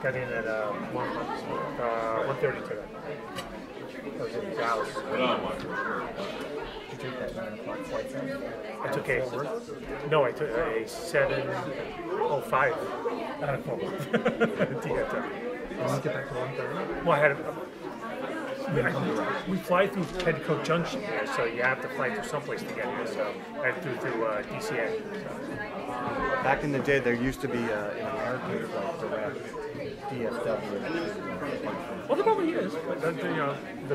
Got in at 1:30 today. I was in Dallas. Did you take that 9 o'clock flight then? I took a no. I took a 7:05 out of Florida. You get back to 1:30. Well, I had. We fly through Petticoat Junction here, so you have to fly through someplace to get here. So I flew through DCA. Back in the day, there used to be an American flight direct DFW. Well, there probably is, but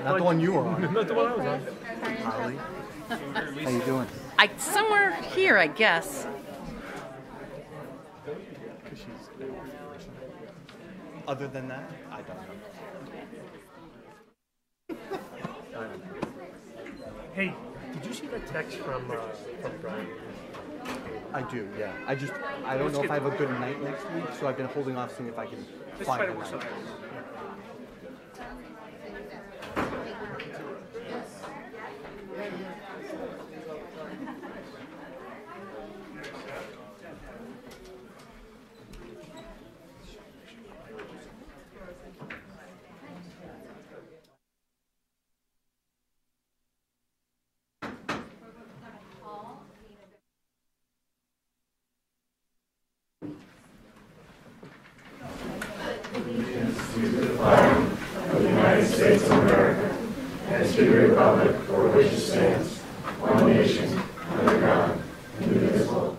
not the one you were on. Not the one I was on. Holly, how you doing? Somewhere here, I guess. Other than that, I don't know. Hey, did you see that text from Brian? I do, yeah. I don't know if I have a good night next week, so I've been holding off seeing if I can find a night. States of America, and to the republic for which it stands, one nation, under God, indivisible.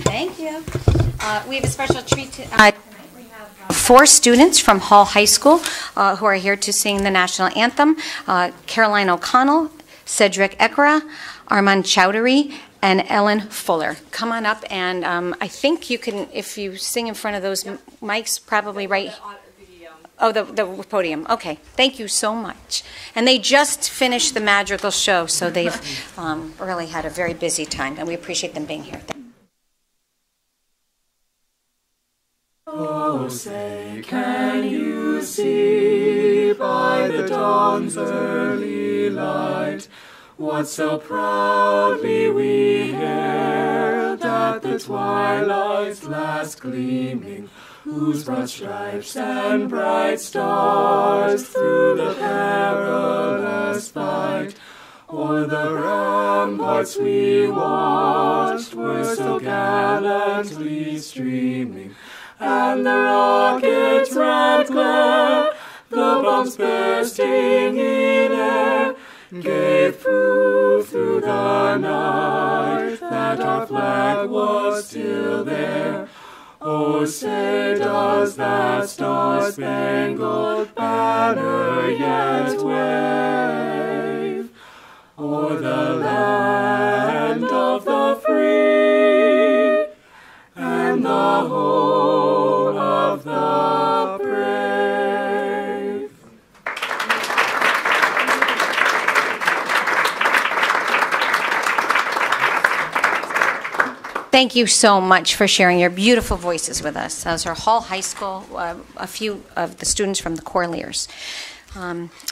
Thank you. We have a special treat tonight. We have 4 students from Hall High School who are here to sing the national anthem. Caroline O'Connell, Cedric Ekra, Armand Chowdhury, and Ellen Fuller. Come on up, and I think you can, if you sing in front of those mics, probably right. Oh, the podium. Okay. Thank you so much. And they just finished the magical show, so they've really had a very busy time, and we appreciate them being here. Oh, say, can you see by the dawn's early light what so proudly we hailed at the twilight's last gleaming, whose broad stripes and bright stars through the perilous fight o'er the ramparts we watched were so gallantly streaming. And the rocket's red glare, the bombs bursting in air, gave proof through the night that our flag was still there. Oh, say does that star-spangled banner yet wave o'er the land of the free and the home of the brave. Thank you so much for sharing your beautiful voices with us. Those are Hall High School, a few of the students from the Corliers.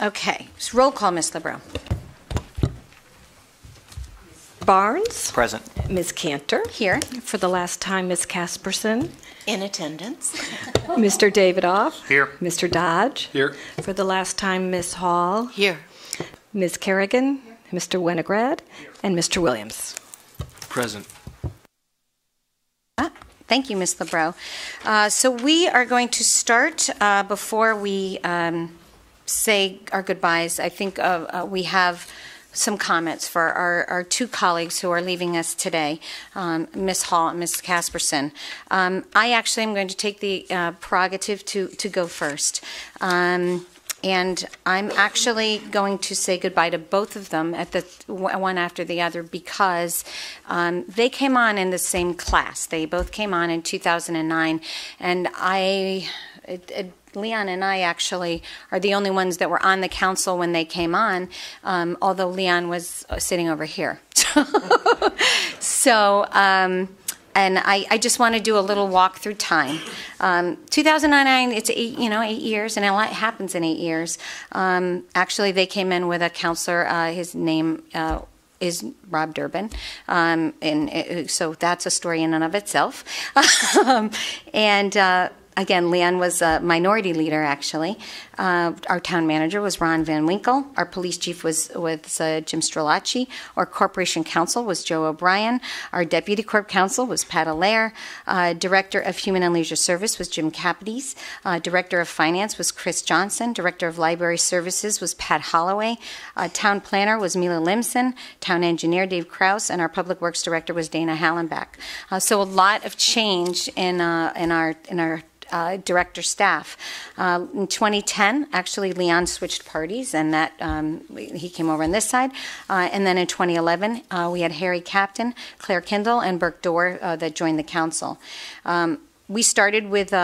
Okay, so roll call, Ms. Labrot. Barnes. Present. Ms. Cantor. Here. For the last time, Ms. Casperson. In attendance. Mr. Davidoff. Here. Mr. Dodge. Here. For the last time, Ms. Hall. Here. Ms. Kerrigan. Mr. Winograd. And Mr. Williams. Present. Thank you, Ms. Labrot. So we are going to start before we say our goodbyes. I think we have some comments for our 2 colleagues who are leaving us today, Ms. Hall and Ms. Casperson. I actually am going to take the prerogative to go first. And I'm actually going to say goodbye to both of them at the one after the other because they came on in the same class. They both came on in 2009, and Leon and I actually are the only ones that were on the council when they came on, although Leon was sitting over here. So, and I just want to do a little walk through time. 2009, it's 8 years, and a lot happens in 8 years. Actually, they came in with a counselor. His name is Rob Durbin, and so that's a story in and of itself. Again, Leon was a minority leader, actually. Our town manager was Ron Van Winkle. Our police chief was Jim Strelacci. Our corporation counsel was Joe O'Brien. Our deputy corp counsel was Pat Allaire. Director of Human and Leisure Service was Jim Capides. Director of Finance was Chris Johnson. Director of Library Services was Pat Holloway. Town planner was Mila Limson. Town engineer Dave Krause. And our public works director was Dana Hallenbach. So a lot of change in our director staff. In 2010, actually, Leon switched parties, and that he came over on this side. And then in 2011, we had Harry Captain, Claire Kindle, and Burke Dorr that joined the council. We started with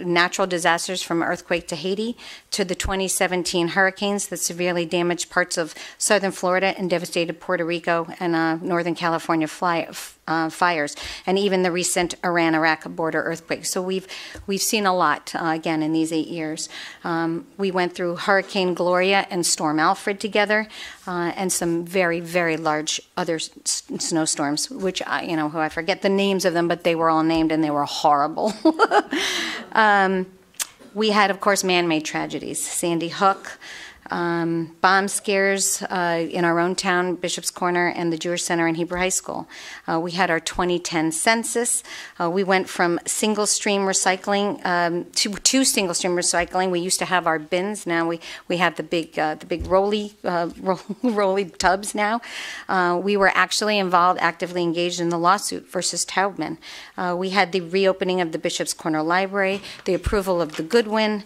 natural disasters from earthquake to Haiti to the 2017 hurricanes that severely damaged parts of southern Florida and devastated Puerto Rico and northern California fires, and even the recent Iran-Iraq border earthquake. So we've seen a lot, again, in these 8 years. We went through Hurricane Gloria and Storm Alfred together, and some very, very large other snowstorms, which I forget the names of them, but they were all named and they were horrible. We had, of course, man-made tragedies. Sandy Hook, bomb scares in our own town, Bishop's Corner, and the Jewish Center and Hebrew High School. We had our 2010 census. We went from single-stream recycling to single-stream recycling. We used to have our bins. Now we have the big rolly tubs now. We were actually actively engaged in the lawsuit versus Taubman. We had the reopening of the Bishop's Corner Library, the approval of the Goodwin.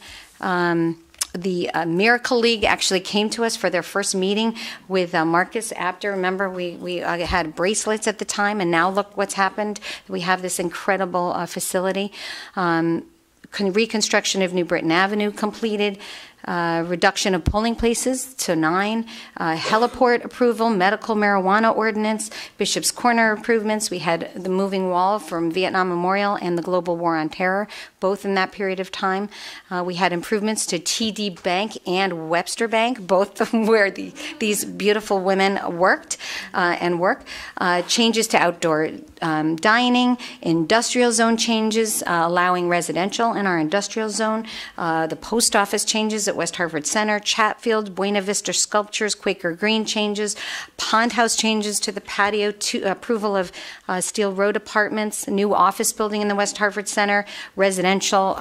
The Miracle League actually came to us for their first meeting with Marcus Apter. Remember, we had bracelets at the time, and now look what's happened. We have this incredible facility. Reconstruction of New Britain Avenue completed. Reduction of polling places to 9, heliport approval, medical marijuana ordinance, Bishop's Corner improvements. We had the moving wall from Vietnam Memorial and the Global War on Terror, both in that period of time. We had improvements to TD Bank and Webster Bank, both where these beautiful women worked and work. Changes to outdoor dining, industrial zone changes, allowing residential in our industrial zone, the post office changes at West Hartford Center, Chatfield, Buena Vista Sculptures, Quaker Green changes, Pond House changes to the patio, approval of Steel Road apartments, new office building in the West Hartford Center, residential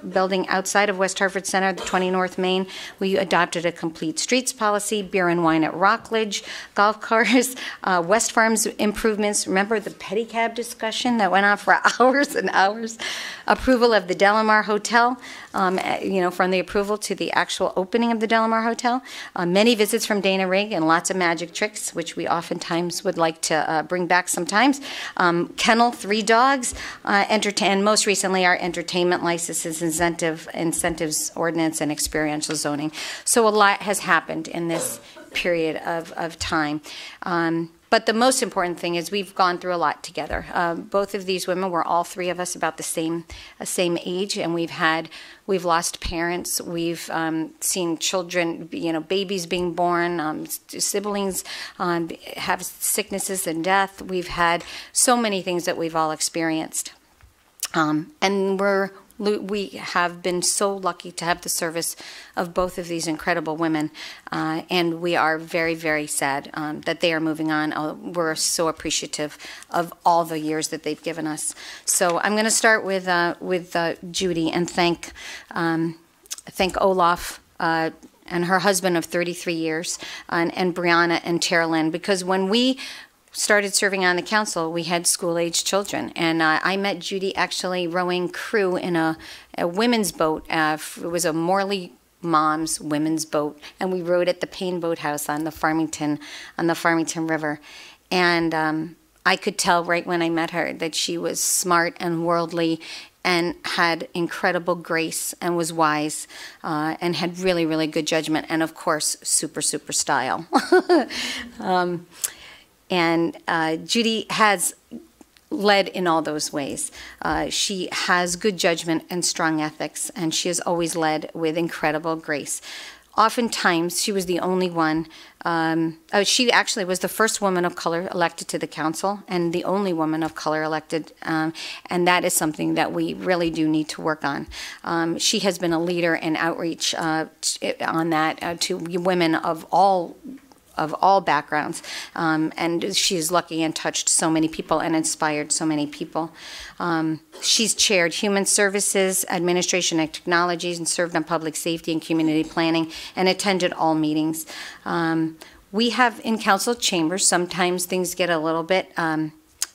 building outside of West Hartford Center, the 20 North Main. We adopted a complete streets policy, beer and wine at Rockledge, golf cars, West Farms improvements. Remember the pedicab discussion that went on for hours and hours? Approval of the Delamar Hotel, from the approval to the actual opening of the Delamar Hotel. Many visits from Dana Rigg and lots of magic tricks, which we oftentimes would like to bring back sometimes. Kennel, 3 dogs, and most recently our entertainment licenses, incentives ordinance, and experiential zoning. So a lot has happened in this period of time. But the most important thing is we've gone through a lot together. Both of these women were all 3 of us about the same age, and we've lost parents. We've seen children, babies being born, siblings have sicknesses and death. We've had so many things that we've all experienced, and we have been so lucky to have the service of both of these incredible women, and we are very, very sad that they are moving on. We're so appreciative of all the years that they've given us. So I'm going to start with Judy and thank Olaf and her husband of 33 years, and Brianna and Tara Lynn, because when we started serving on the council, we had school-age children, and I met Judy actually rowing crew in a women's boat. It was a Morley Moms women's boat, and we rowed at the Payne Boathouse on the Farmington River. And I could tell right when I met her that she was smart and worldly and had incredible grace and was wise and had really, really good judgment and, of course, super, super style. Judy has led in all those ways. She has good judgment and strong ethics, and she has always led with incredible grace. Oftentimes, she was the only one. She actually was the first woman of color elected to the council and the only woman of color elected, and that is something that we really do need to work on. She has been a leader in outreach on that to women of all backgrounds, and she's lucky and touched so many people and inspired so many people. She's chaired Human Services, Administration and Technologies, and served on Public Safety and Community Planning, and attended all meetings. We have in council chambers, sometimes things get a little bit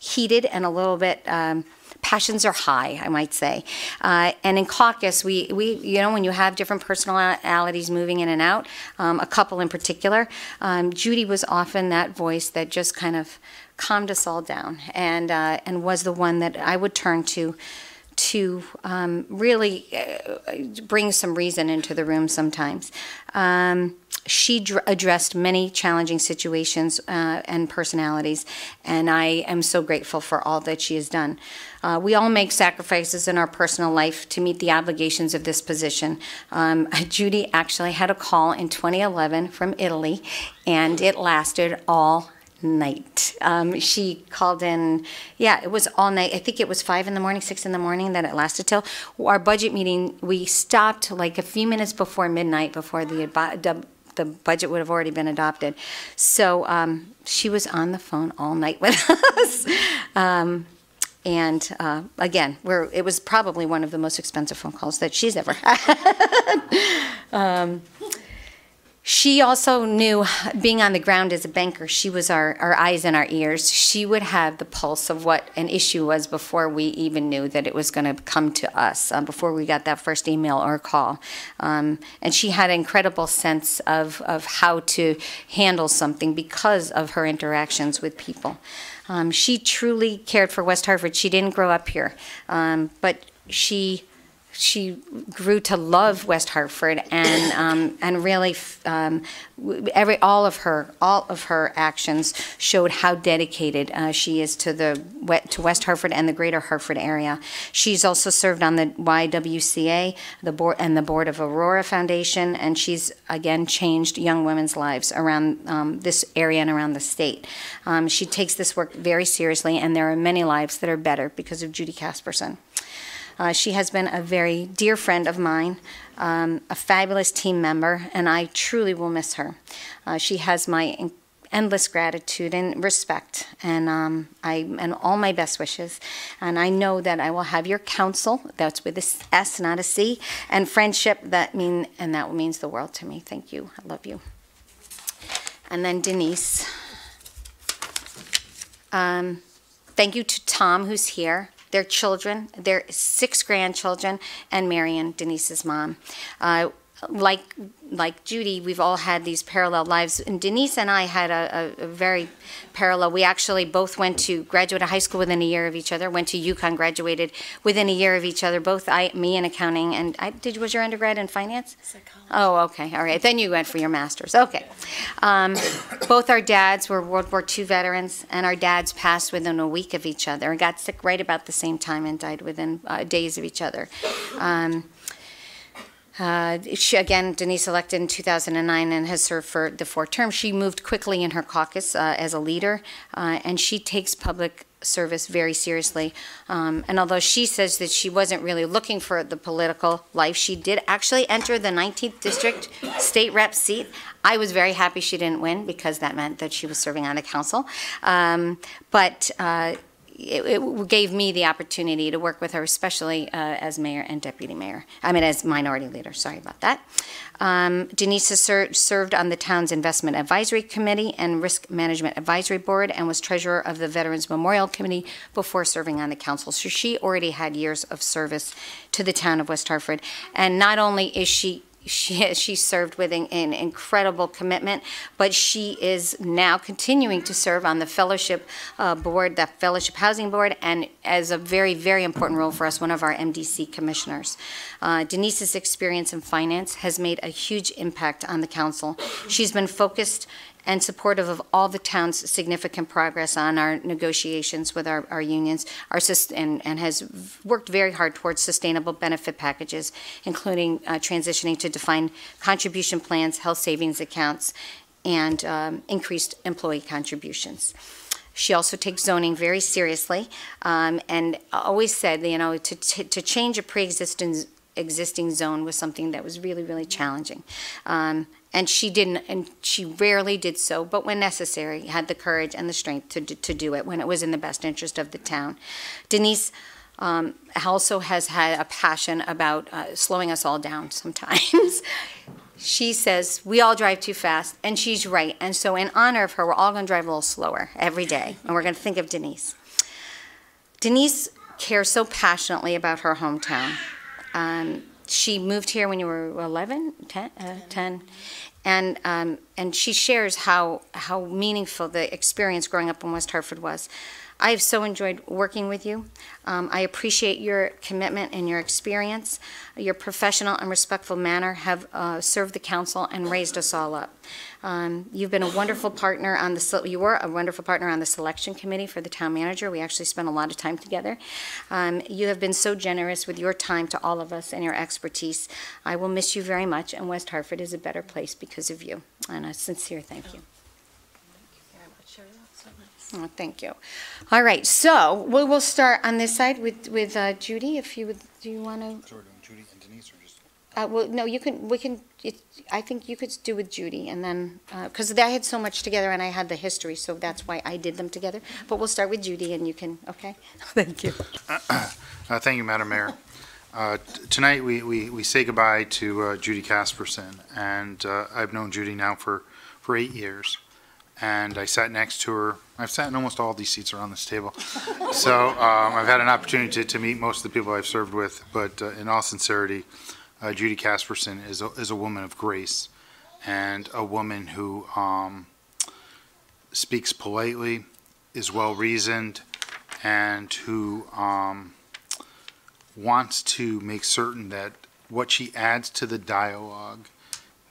heated and a little bit passions are high, I might say. And in caucus, we when you have different personalities moving in and out, a couple in particular, Judy was often that voice that just kind of calmed us all down and was the one that I would turn to really bring some reason into the room sometimes. She addressed many challenging situations and personalities, and I am so grateful for all that she has done. We all make sacrifices in our personal life to meet the obligations of this position. Judy actually had a call in 2011 from Italy, and it lasted all night. She called in, it was all night. I think it was 5 in the morning, 6 in the morning that it lasted till. Our budget meeting, we stopped like a few minutes before midnight, before the budget would have already been adopted. So she was on the phone all night with us. Again, it was probably one of the most expensive phone calls that she's ever had. She also knew, being on the ground as a banker, she was our eyes and our ears. She would have the pulse of what an issue was before we even knew that it was going to come to us, before we got that first email or call. And she had an incredible sense of how to handle something because of her interactions with people. She truly cared for West Hartford. She didn't grow up here, but she grew to love West Hartford, and really all of her actions showed how dedicated she is to West Hartford and the Greater Hartford area. She's also served on the YWCA, the board, and the board of Aurora Foundation, and she's again changed young women's lives around this area and around the state. She takes this work very seriously, and there are many lives that are better because of Judy Casperson. She has been a very dear friend of mine, a fabulous team member, and I truly will miss her. She has my endless gratitude and respect, and all my best wishes. And I know that I will have your counsel, that's with a S, not a C, and friendship, that means the world to me. Thank you. I love you. And then Denise. Thank you to Tom, who's here. Their children, their 6 grandchildren, and Marion, Denise's mom. Like Judy, we've all had these parallel lives, and Denise and I had a very parallel. We actually both graduated high school within a year of each other, went to UConn, graduated within a year of each other, me in accounting, and was your undergrad in finance? Psychology. Oh, okay, all right. Then you went for your master's. Okay. Both our dads were World War II veterans, and our dads passed within a week of each other and got sick right about the same time and died within days of each other. Denise elected in 2009 and has served for the 4 terms. She moved quickly in her caucus as a leader, and she takes public service very seriously. And although she says that she wasn't really looking for the political life, she did actually enter the 19th District State Rep seat. I was very happy she didn't win because that meant that she was serving on the council. It gave me the opportunity to work with her, especially as mayor and deputy mayor. As minority leader. Sorry about that. Denise has served on the town's Investment Advisory Committee and Risk Management Advisory Board, and was treasurer of the Veterans Memorial Committee before serving on the council. So she already had years of service to the town of West Hartford. And not only is she She served with an incredible commitment, but she is now continuing to serve on the fellowship board, the Fellowship Housing Board, and as a very, very important role for us, one of our MDC commissioners. Denise's experience in finance has made a huge impact on the council. She's been focused and supportive of all the town's significant progress on our negotiations with our unions, and has worked very hard towards sustainable benefit packages, including transitioning to defined contribution plans, health savings accounts, and increased employee contributions. She also takes zoning very seriously, and always said, to change a pre-existing zone was something that was really, really challenging. And she didn't, and she rarely did so, but when necessary, had the courage and the strength to do it when it was in the best interest of the town. Denise also has had a passion about slowing us all down sometimes. She says, we all drive too fast, and she's right. And so in honor of her, we're all going to drive a little slower every day, and we're going to think of Denise. Denise cares so passionately about her hometown. She moved here when you were 11, 10, and she shares how meaningful the experience growing up in West Hartford was. I have so enjoyed working with you. I appreciate your commitment and your experience. Your professional and respectful manner have served the council and raised us all up. You've been a wonderful partner on you were a wonderful partner on the selection committee for the town manager. We actually spent a lot of time together. You have been so generous with your time to all of us and your expertise. I will miss you very much, and West Hartford is a better place because of you. And a sincere thank you. Oh, thank you. All right, so we will start on this side with Judy. If you would, do you want to? So we're doing Judy and Denise, or just? Well, no, you can. We can. I think you could do with Judy, and then because I had so much together, and I had the history, so that's why I did them together. But we'll start with Judy, and you can. Okay. Thank you. Thank you, Madam Mayor. Tonight we say goodbye to Judy Casperson, and I've known Judy now for 8 years. And I sat next to her. I've sat in almost all these seats around this table. So I've had an opportunity to meet most of the people I've served with, but in all sincerity, Judy Casperson is a woman of grace and a woman who speaks politely, is well-reasoned, and who wants to make certain that what she adds to the dialogue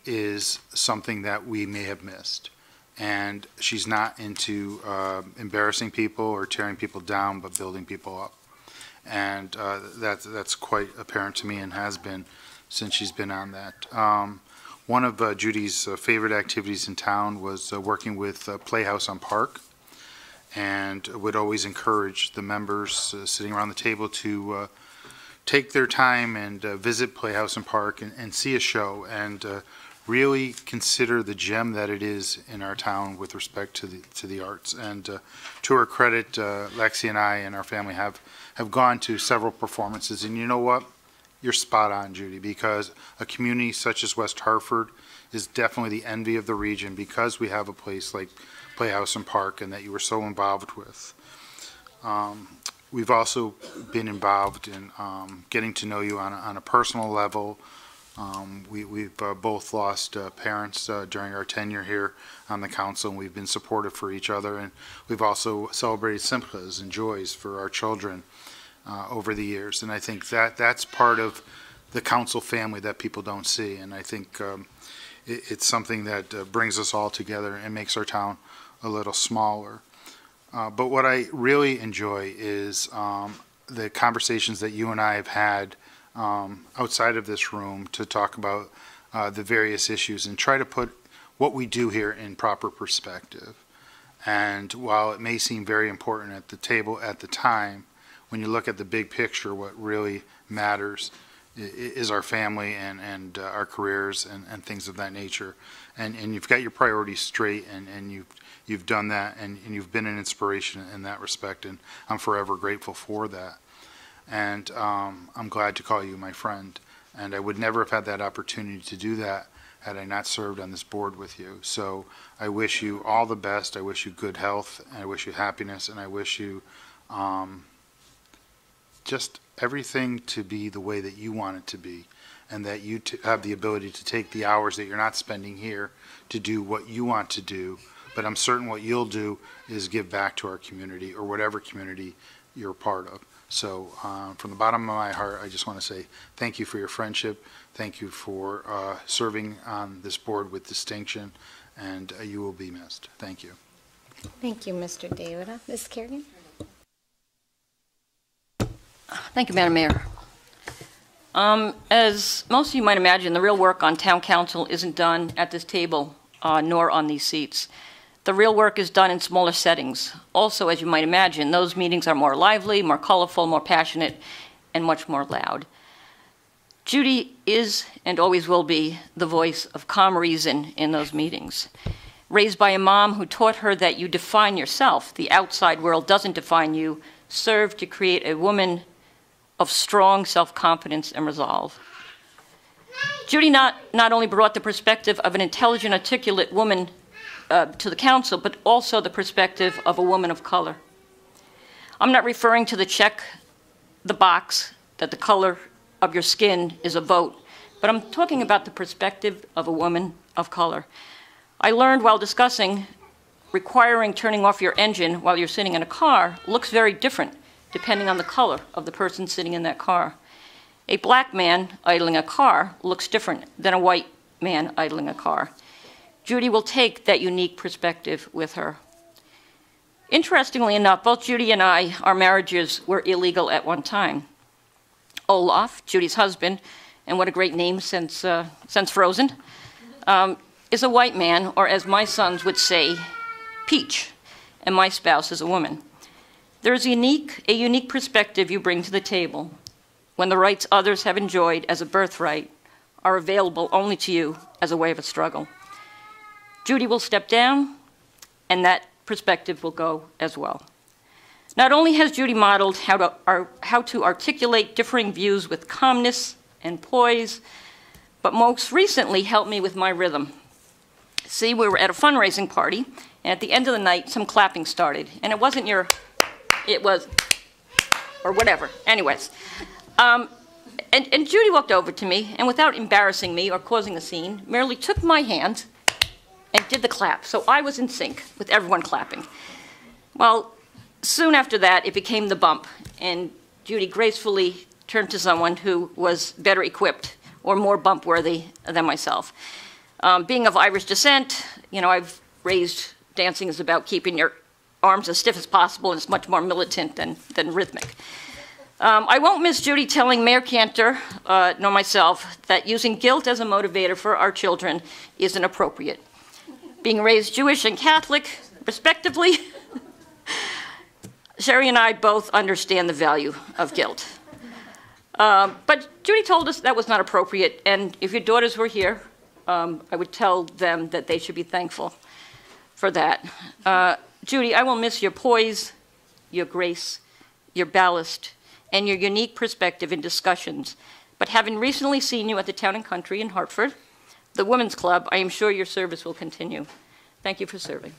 is something that we may have missed. And she's not into embarrassing people or tearing people down, but building people up. And that's quite apparent to me, and has been since she's been on that. One of Judy's favorite activities in town was working with Playhouse on Park, and would always encourage the members sitting around the table to take their time and visit Playhouse and Park and see a show, and really consider the gem that it is in our town with respect to the arts. And to her credit, Lexi and I and our family have gone to several performances. And you know what? You're spot on, Judy, because a community such as West Hartford is definitely the envy of the region, because we have a place like Playhouse and Park, and that you were so involved with. We've also been involved in getting to know you on a personal level. We've both lost parents during our tenure here on the council, and we've been supportive for each other. And we've also celebrated simchas and joys for our children over the years. And I think that's part of the council family that people don't see. And I think it's something that brings us all together and makes our town a little smaller. But what I really enjoy is the conversations that you and I have had outside of this room to talk about the various issues and try to put what we do here in proper perspective. And while it may seem very important at the table at the time, when you look at the big picture, what really matters is our family and our careers and things of that nature. And you've got your priorities straight, and you've done that, and you've been an inspiration in that respect, and I'm forever grateful for that. And I'm glad to call you my friend. And I would never have had that opportunity to do that had I not served on this board with you. So I wish you all the best. I wish you good health, and I wish you happiness, and I wish you just everything to be the way that you want it to be. and that you have the ability to take the hours that you're not spending here to do what you want to do. But I'm certain what you'll do is give back to our community, or whatever community you're part of. So from the bottom of my heart, I just want to say thank you for your friendship. Thank you for serving on this board with distinction, and you will be missed. Thank you. Thank you, Mr. David. Ms. Kerrigan? Thank you, Madam Mayor. As most of you might imagine, the real work on town council isn't done at this table, nor on these seats. The real work is done in smaller settings. Also, as you might imagine, those meetings are more lively, more colorful, more passionate, and much more loud. Judy is and always will be the voice of calm reason in those meetings. Raised by a mom who taught her that you define yourself, the outside world doesn't define you, served to create a woman of strong self-confidence and resolve. Judy not only brought the perspective of an intelligent, articulate woman to the council, but also the perspective of a woman of color. I'm not referring to check the box that the color of your skin is a vote, but I'm talking about the perspective of a woman of color. I learned while discussing requiring turning off your engine while you're sitting in a car looks very different depending on the color of the person sitting in that car. A black man idling a car looks different than a white man idling a car. Judy will take that unique perspective with her. Interestingly enough, both Judy and I, our marriages were illegal at one time. Olaf, Judy's husband, and what a great name since Frozen, is a white man, or as my sons would say, Peach, and my spouse is a woman. There is a unique perspective you bring to the table when the rights others have enjoyed as a birthright are available only to you as a way of a struggle. Judy will step down, and that perspective will go as well. Not only has Judy modeled how to articulate differing views with calmness and poise, but most recently helped me with my rhythm. See, we were at a fundraising party, and at the end of the night, some clapping started. And it wasn't it was, or whatever. Anyways. And Judy walked over to me, and without embarrassing me or causing a scene, merely took my hand and did the clap. So I was in sync with everyone clapping. Well, soon after that, it became the bump, and Judy gracefully turned to someone who was better equipped or more bump-worthy than myself. Being of Irish descent, I've raised dancing is about keeping your arms as stiff as possible, and it's much more militant than rhythmic. I won't miss Judy telling Mayor Cantor, nor myself, that using guilt as a motivator for our children isn't appropriate. Being raised Jewish and Catholic, respectively, Sherry and I both understand the value of guilt. But Judy told us that was not appropriate, and if your daughters were here, I would tell them that they should be thankful for that. Judy, I will miss your poise, your grace, your ballast, and your unique perspective in discussions. But having recently seen you at the Town and Country in Hartford, the Women's Club, I am sure your service will continue. Thank you for serving.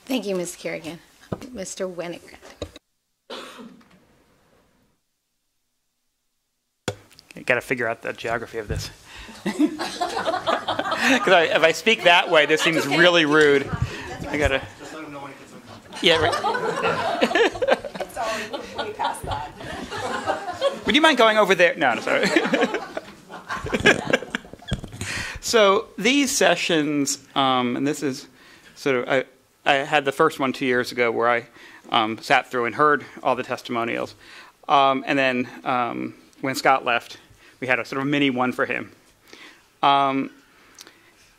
Thank you, Ms. Kerrigan. Mr. Winograd. You got to figure out the geography of this. Because if I speak that way, this seems really rude. I got to. Just let him know when it gets uncomfortable. Yeah, right. It's already way past that. Would you mind going over there? No, sorry. So these sessions, and this is sort of, I had the first one 2 years ago where I sat through and heard all the testimonials. And then when Scott left, we had a sort of mini one for him. It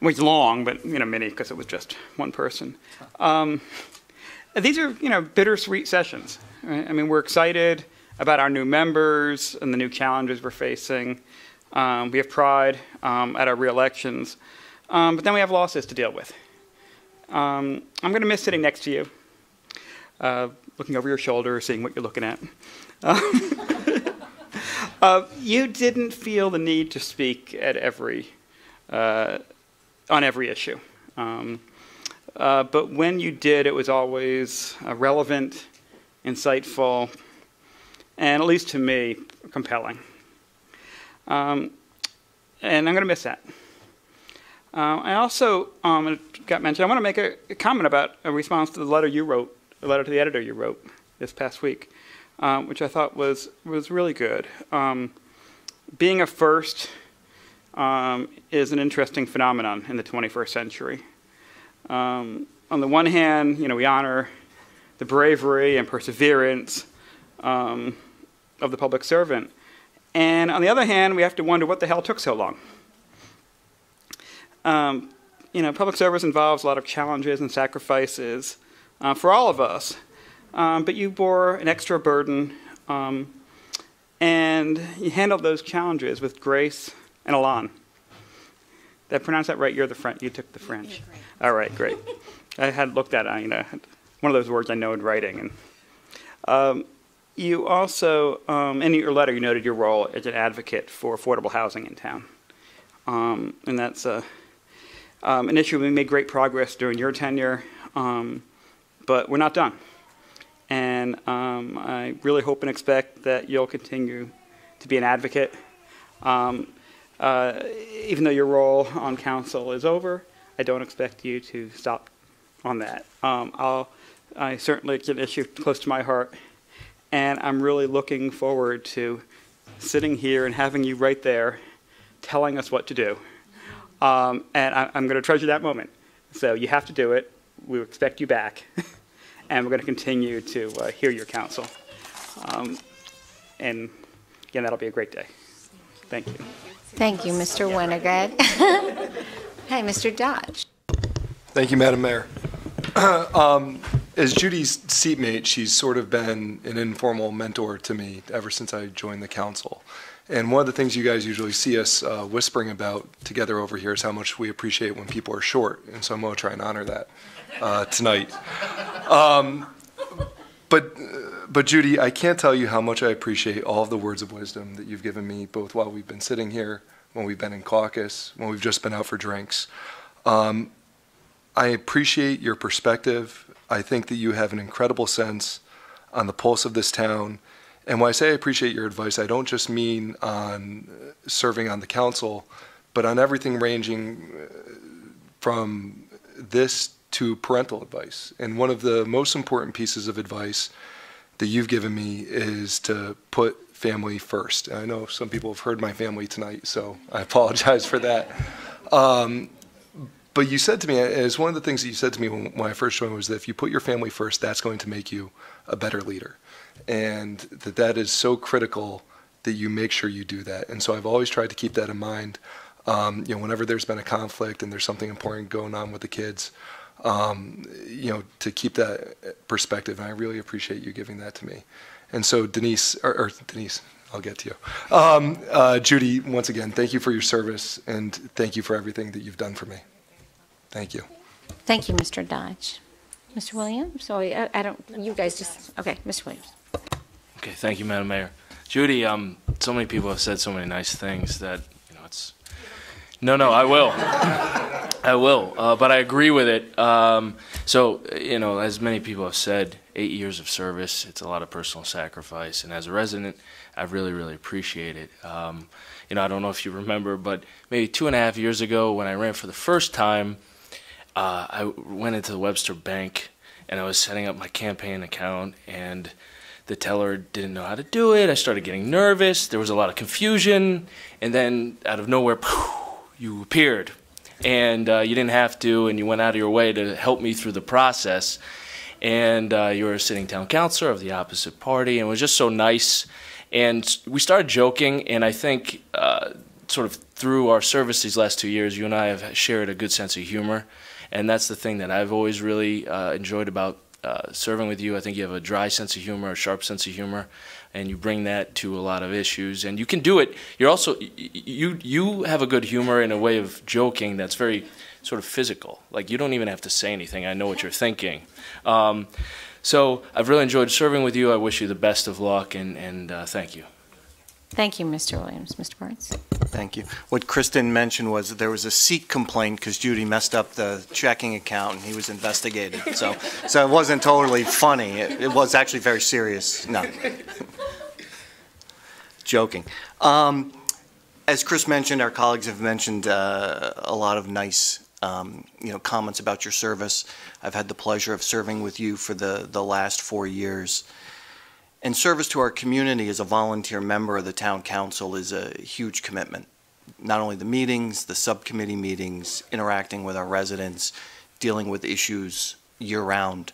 was long, but mini because it was just one person. These are bittersweet sessions. Right? I mean, we're excited about our new members and the new challenges we're facing. We have pride at our re-elections, but then we have losses to deal with. I'm going to miss sitting next to you, looking over your shoulder, seeing what you're looking at. You didn't feel the need to speak at on every issue. But when you did, it was always relevant, insightful, and at least to me, compelling. and I'm going to miss that. I also, it got mentioned, I want to make a comment about a response to the letter you wrote, a letter to the editor you wrote this past week, which I thought was really good. Being a first is an interesting phenomenon in the 21st century. On the one hand, we honor the bravery and perseverance of the public servant. And on the other hand, we have to wonder what the hell took so long. Public service involves a lot of challenges and sacrifices for all of us. But you bore an extra burden, and you handled those challenges with grace and elan. Did I pronounce that right? You took the French. All right, great. I had looked at it, one of those words I know in writing. And you also, in your letter, you noted your role as an advocate for affordable housing in town. And that's an issue we made great progress during your tenure, but we're not done. And I really hope and expect that you'll continue to be an advocate. Even though your role on council is over, I don't expect you to stop on that. I certainly, it's an issue close to my heart, and I'm really looking forward to sitting here and having you right there telling us what to do. And I'm going to treasure that moment. So you have to do it. We expect you back. And we're going to continue to hear your counsel. And again, that'll be a great day. Thank you. Thank you, Mr. Winograd. Hi, Mr. Dodge. Thank you, Madam Mayor. As Judy's seatmate, she's sort of been an informal mentor to me ever since I joined the council. And one of the things you guys usually see us whispering about together over here is how much we appreciate when people are short. And so I'm going to try and honor that tonight. But Judy, I can't tell you how much I appreciate all of the words of wisdom that you've given me, both while we've been sitting here, when we've been in caucus, when we've just been out for drinks. I appreciate your perspective. I think that you have an incredible sense on the pulse of this town. And when I say I appreciate your advice, I don't just mean on serving on the council, but on everything ranging from this to parental advice. And one of the most important pieces of advice that you've given me is to put family first. And I know some people have heard my family tonight, so I apologize for that. But you said to me, as one of the things that you said to me when I first joined was that if you put your family first, that's going to make you a better leader. And that is so critical that you make sure you do that. And so I've always tried to keep that in mind. Whenever there's been a conflict and there's something important going on with the kids, to keep that perspective. And I really appreciate you giving that to me. And so Denise, I'll get to you. Judy, once again, thank you for your service and thank you for everything that you've done for me. Thank you. Thank you, Mr. Dodge. Mr. Williams? Sorry, I don't, you guys just, okay, Mr. Williams. Okay, thank you, Madam Mayor. Judy, so many people have said so many nice things that, it's... No, I will. I will, but I agree with it. So, as many people have said, 8 years of service, it's a lot of personal sacrifice, and as a resident, I really, really appreciate it. I don't know if you remember, but maybe 2.5 years ago when I ran for the first time, I went into the Webster Bank, and I was setting up my campaign account, and the teller didn't know how to do it. I started getting nervous. There was a lot of confusion, and then out of nowhere, you appeared. And you didn't have to, and you went out of your way to help me through the process. And you were a sitting town councilor of the opposite party, and it was just so nice. And we started joking, and I think sort of through our service these last 2 years, you and I have shared a good sense of humor. And that's the thing that I've always really enjoyed about serving with you. I think you have a dry sense of humor, a sharp sense of humor, and you bring that to a lot of issues. And you can do it. You're also, you have a good humor in a way of joking that's very sort of physical. Like, you don't even have to say anything. I know what you're thinking. So I've really enjoyed serving with you. I wish you the best of luck, and thank you. Thank you, Mr. Williams. Mr. Barnes? Thank you. What Kristen mentioned was that there was a seat complaint because Judy messed up the checking account and he was investigated. So it wasn't totally funny. It was actually very serious. No. Joking. As Chris mentioned, our colleagues have mentioned a lot of nice comments about your service. I've had the pleasure of serving with you for the last 4 years. And service to our community as a volunteer member of the town council is a huge commitment. Not only the meetings, the subcommittee meetings, interacting with our residents, dealing with issues year-round.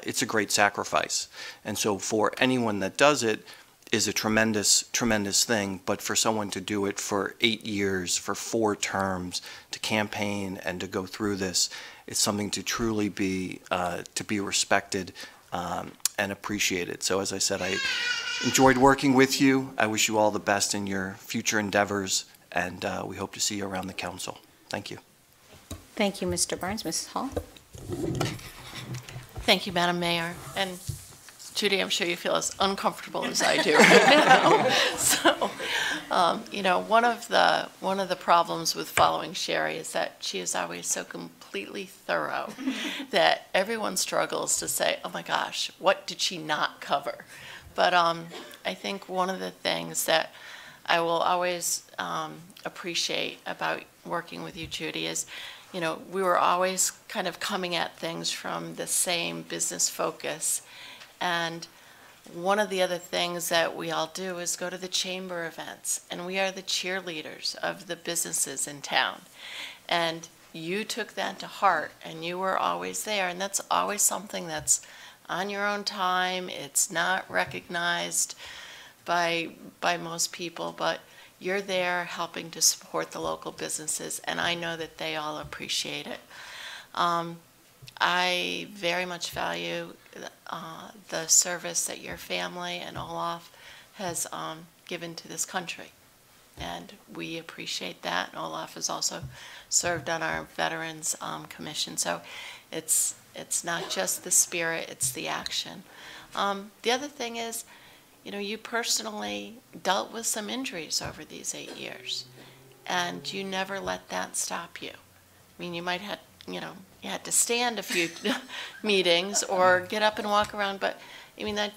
It's a great sacrifice. And so for anyone that does it is a tremendous, tremendous thing. But for someone to do it for 8 years, for 4 terms, to campaign and to go through this, it's something to truly be respected and appreciated. So as I said, I enjoyed working with you. I wish you all the best in your future endeavors, and we hope to see you around the council. Thank you. Thank you, Mr. Barnes. Mrs. Hall? Thank you, Madam Mayor. And Judy, I'm sure you feel as uncomfortable as I do right now. So, one of the problems with following Sherry is that she is always so completely thorough that everyone struggles to say, oh my gosh, what did she not cover? But I think one of the things that I will always appreciate about working with you, Judy, is we were always kind of coming at things from the same business focus. And one of the other things that we all do is go to the chamber events, and we are the cheerleaders of the businesses in town. And you took that to heart, and you were always there, and that's always something that's on your own time. It's not recognized by most people, but you're there helping to support the local businesses, and I know that they all appreciate it. I very much value the service that your family and Olaf has given to this country, and we appreciate that. And Olaf has also served on our Veterans Commission, so it's not just the spirit, it's the action. The other thing is, you personally dealt with some injuries over these 8 years, and you never let that stop you. I mean, you might have, you had to stand a few meetings or get up and walk around, but I mean that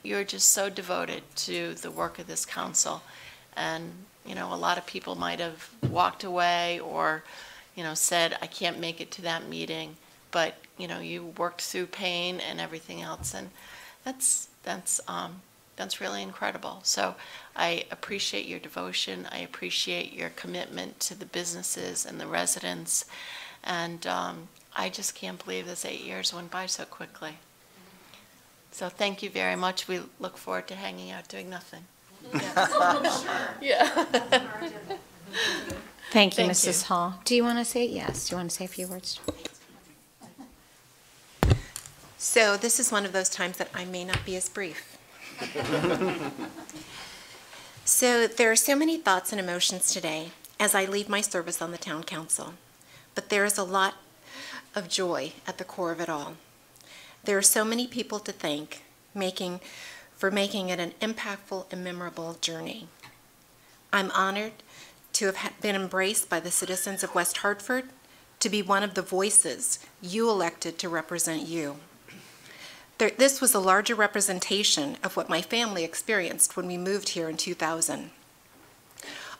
you're just so devoted to the work of this council. And, a lot of people might have walked away or, said, I can't make it to that meeting, but, you worked through pain and everything else, and that's really incredible. So I appreciate your devotion. I appreciate your commitment to the businesses and the residents. And I just can't believe this 8 years went by so quickly. So thank you very much. We look forward to hanging out doing nothing. Yeah. Thank you, Mrs. Hall. Do you want to say yes? Do you want to say a few words? So this is one of those times that I may not be as brief. So there are so many thoughts and emotions today as I leave my service on the town council. But there is a lot of joy at the core of it all. There are so many people to thank for making it an impactful and memorable journey. I'm honored to have been embraced by the citizens of West Hartford, to be one of the voices you elected to represent you. This was a larger representation of what my family experienced when we moved here in 2000.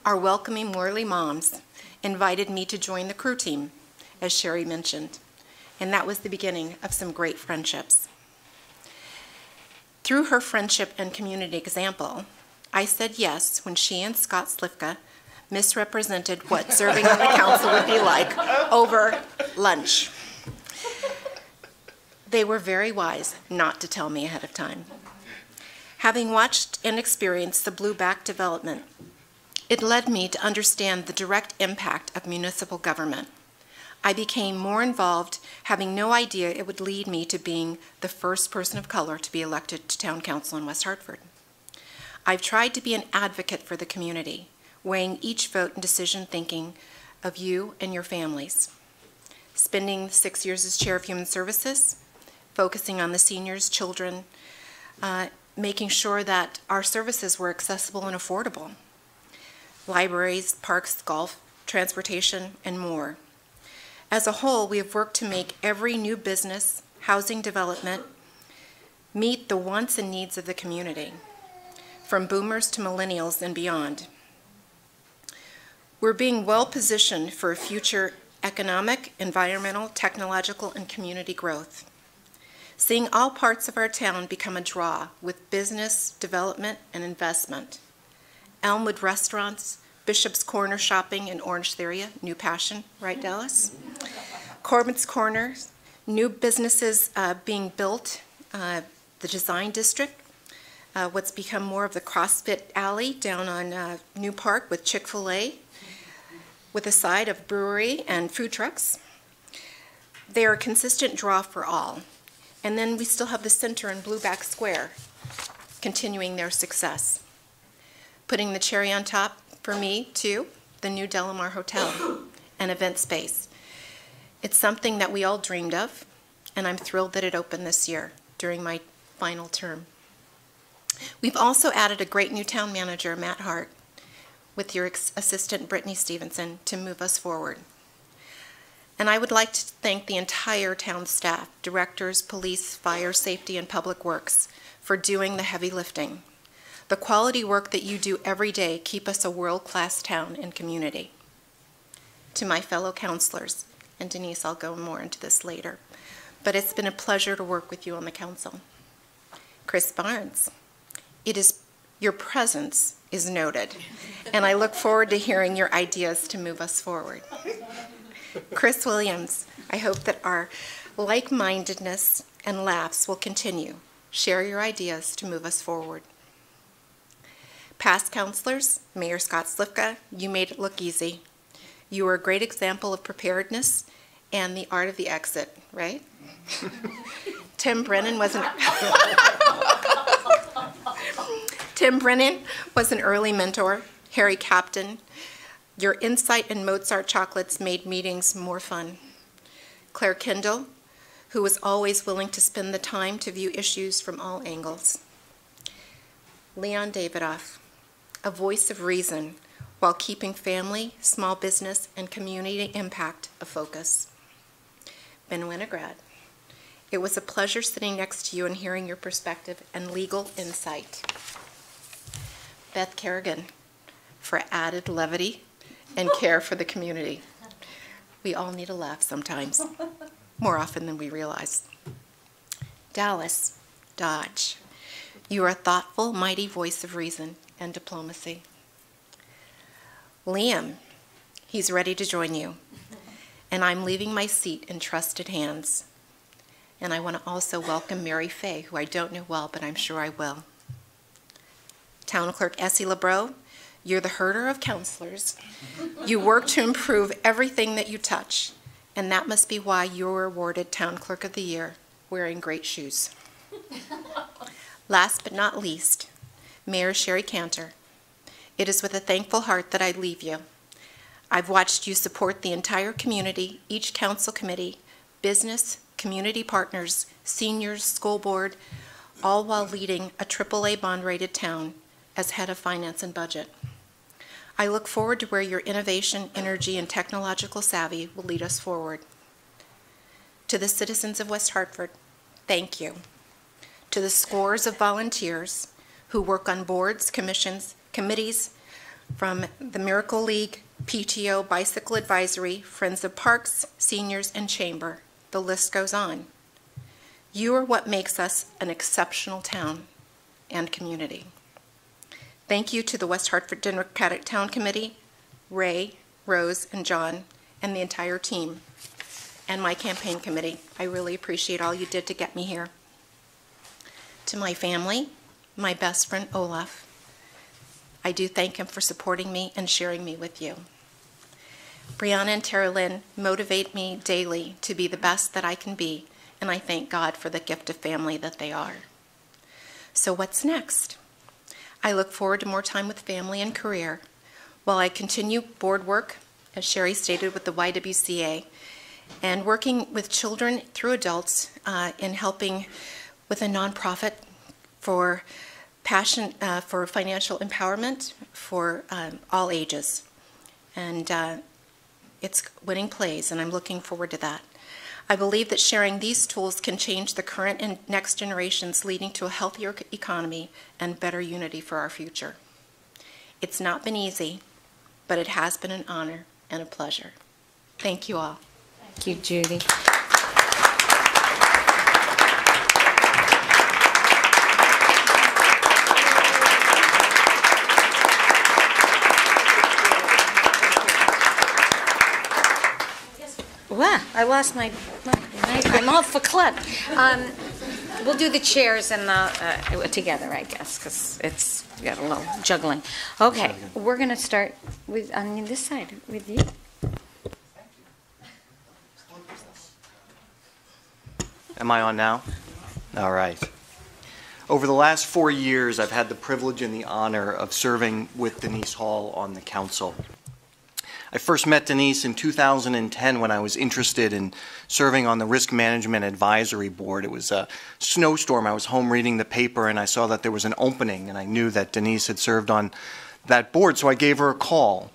Our welcoming Morley moms invited me to join the crew team, as Sherry mentioned, and that was the beginning of some great friendships. Through her friendship and community example, I said yes when she and Scott Slifka misrepresented what serving on the council would be like over lunch. They were very wise not to tell me ahead of time. Having watched and experienced the Blueback development, it led me to understand the direct impact of municipal government. I became more involved, having no idea it would lead me to being the first person of color to be elected to town council in West Hartford. I've tried to be an advocate for the community, weighing each vote and decision thinking of you and your families. Spending 6 years as chair of human services, focusing on the seniors, children, making sure that our services were accessible and affordable. Libraries, parks, golf, transportation, and more. As a whole, we have worked to make every new business, housing development, meet the wants and needs of the community, from boomers to millennials and beyond. We're being well positioned for future economic, environmental, technological, and community growth. Seeing all parts of our town become a draw with business, development, and investment. Elmwood restaurants, Bishop's Corner shopping in Orange area, new passion, right, Dallas? Corbin's Corner, new businesses being built, the Design District, what's become more of the CrossFit Alley down on New Park with Chick-fil-A, with a side of brewery and food trucks. They are a consistent draw for all. And then we still have the center in Blueback Square, continuing their success. Putting the cherry on top, for me, too, the new Delamar Hotel and event space. It's something that we all dreamed of, and I'm thrilled that it opened this year during my final term. We've also added a great new town manager, Matt Hart, with your assistant, Brittany Stevenson, to move us forward. And I would like to thank the entire town staff, directors, police, fire, safety, and public works for doing the heavy lifting. The quality work that you do every day keep us a world-class town and community. To my fellow councilors, and Denise, I'll go more into this later, but it's been a pleasure to work with you on the council. Chris Barnes, your presence is noted, and I look forward to hearing your ideas to move us forward. Chris Williams, I hope that our like-mindedness and laughs will continue. Share your ideas to move us forward. Past councilors, Mayor Scott Slifka, you made it look easy. You were a great example of preparedness and the art of the exit, right? Tim Brennan was an early mentor. Harry Captain, your insight and Mozart chocolates made meetings more fun. Claire Kendall, who was always willing to spend the time to view issues from all angles. Leon Davidoff, a voice of reason while keeping family, small business, and community impact a focus. Ben Winograd, it was a pleasure sitting next to you and hearing your perspective and legal insight. Beth Kerrigan, for added levity and care for the community. We all need a laugh sometimes, more often than we realize. Dallas Dodge, you are a thoughtful, mighty voice of reason and diplomacy. Liam, he's ready to join you, and I'm leaving my seat in trusted hands. And I want to also welcome Mary Fay, who I don't know well, but I'm sure I will. Town Clerk Essie Labrot, you're the herder of councilors. You work to improve everything that you touch, and that must be why you were awarded Town Clerk of the Year, wearing great shoes. Last but not least, Mayor Sherry Cantor, it is with a thankful heart that I leave you. I've watched you support the entire community, each council committee, business, community partners, seniors, school board, all while leading a AAA bond-rated town as head of finance and budget. I look forward to where your innovation, energy, and technological savvy will lead us forward. To the citizens of West Hartford, thank you. To the scores of volunteers who work on boards, commissions, committees, from the Miracle League, PTO, Bicycle Advisory, Friends of Parks, Seniors, and Chamber, the list goes on. You are what makes us an exceptional town and community. Thank you to the West Hartford Democratic Town Committee, Ray, Rose, and John, and the entire team, and my campaign committee. I really appreciate all you did to get me here. To my family, my best friend Olaf, I do thank him for supporting me and sharing me with you. Brianna and Tara Lynn motivate me daily to be the best that I can be, and I thank God for the gift of family that they are. So what's next? I look forward to more time with family and career while I continue board work, as Sherry stated, with the YWCA, and working with children through adults in helping with a nonprofit for passion for financial empowerment for all ages. And it's winning plays, and I'm looking forward to that. I believe that sharing these tools can change the current and next generations, leading to a healthier economy and better unity for our future. It's not been easy, but it has been an honor and a pleasure. Thank you all. Thank you, Judy. Wow, I lost my, I'm off for Clerk. We'll do the chairs and the, together, I guess, because it's got a little juggling. Okay, we're going to start with, on this side, with you. Am I on now? All right. Over the last 4 years, I've had the privilege and the honor of serving with Denise Hall on the council. I first met Denise in 2010 when I was interested in serving on the Risk Management Advisory Board. It was a snowstorm. I was home reading the paper and I saw that there was an opening, and I knew that Denise had served on that board, so I gave her a call.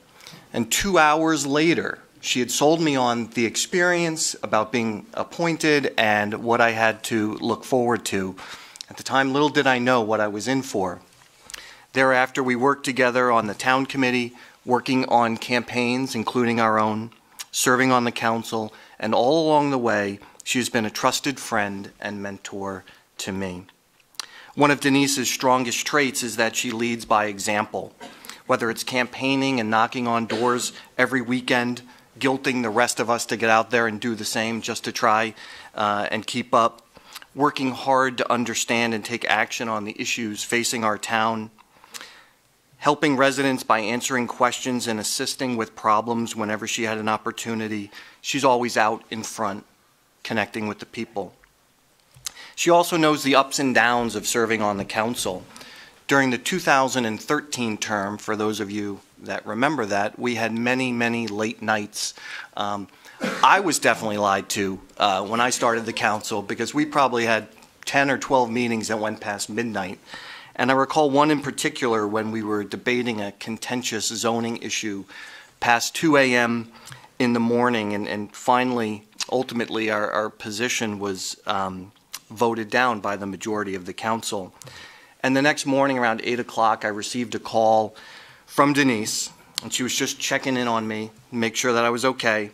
And 2 hours later, she had sold me on the experience about being appointed and what I had to look forward to. At the time, little did I know what I was in for. Thereafter, we worked together on the town committee, working on campaigns, including our own, serving on the council, and all along the way, she has been a trusted friend and mentor to me. One of Denise's strongest traits is that she leads by example. Whether it's campaigning and knocking on doors every weekend, guilting the rest of us to get out there and do the same just to try and keep up, working hard to understand and take action on the issues facing our town, helping residents by answering questions and assisting with problems whenever she had an opportunity. She's always out in front, connecting with the people. She also knows the ups and downs of serving on the council. During the 2013 term, for those of you that remember that, we had many, many late nights. I was definitely lied to when I started the council, because we probably had 10 or 12 meetings that went past midnight. And I recall one in particular when we were debating a contentious zoning issue past 2 a.m. in the morning, and finally, ultimately, our position was voted down by the majority of the council. And the next morning around 8 o'clock, I received a call from Denise, and she was just checking in on me, make sure that I was okay.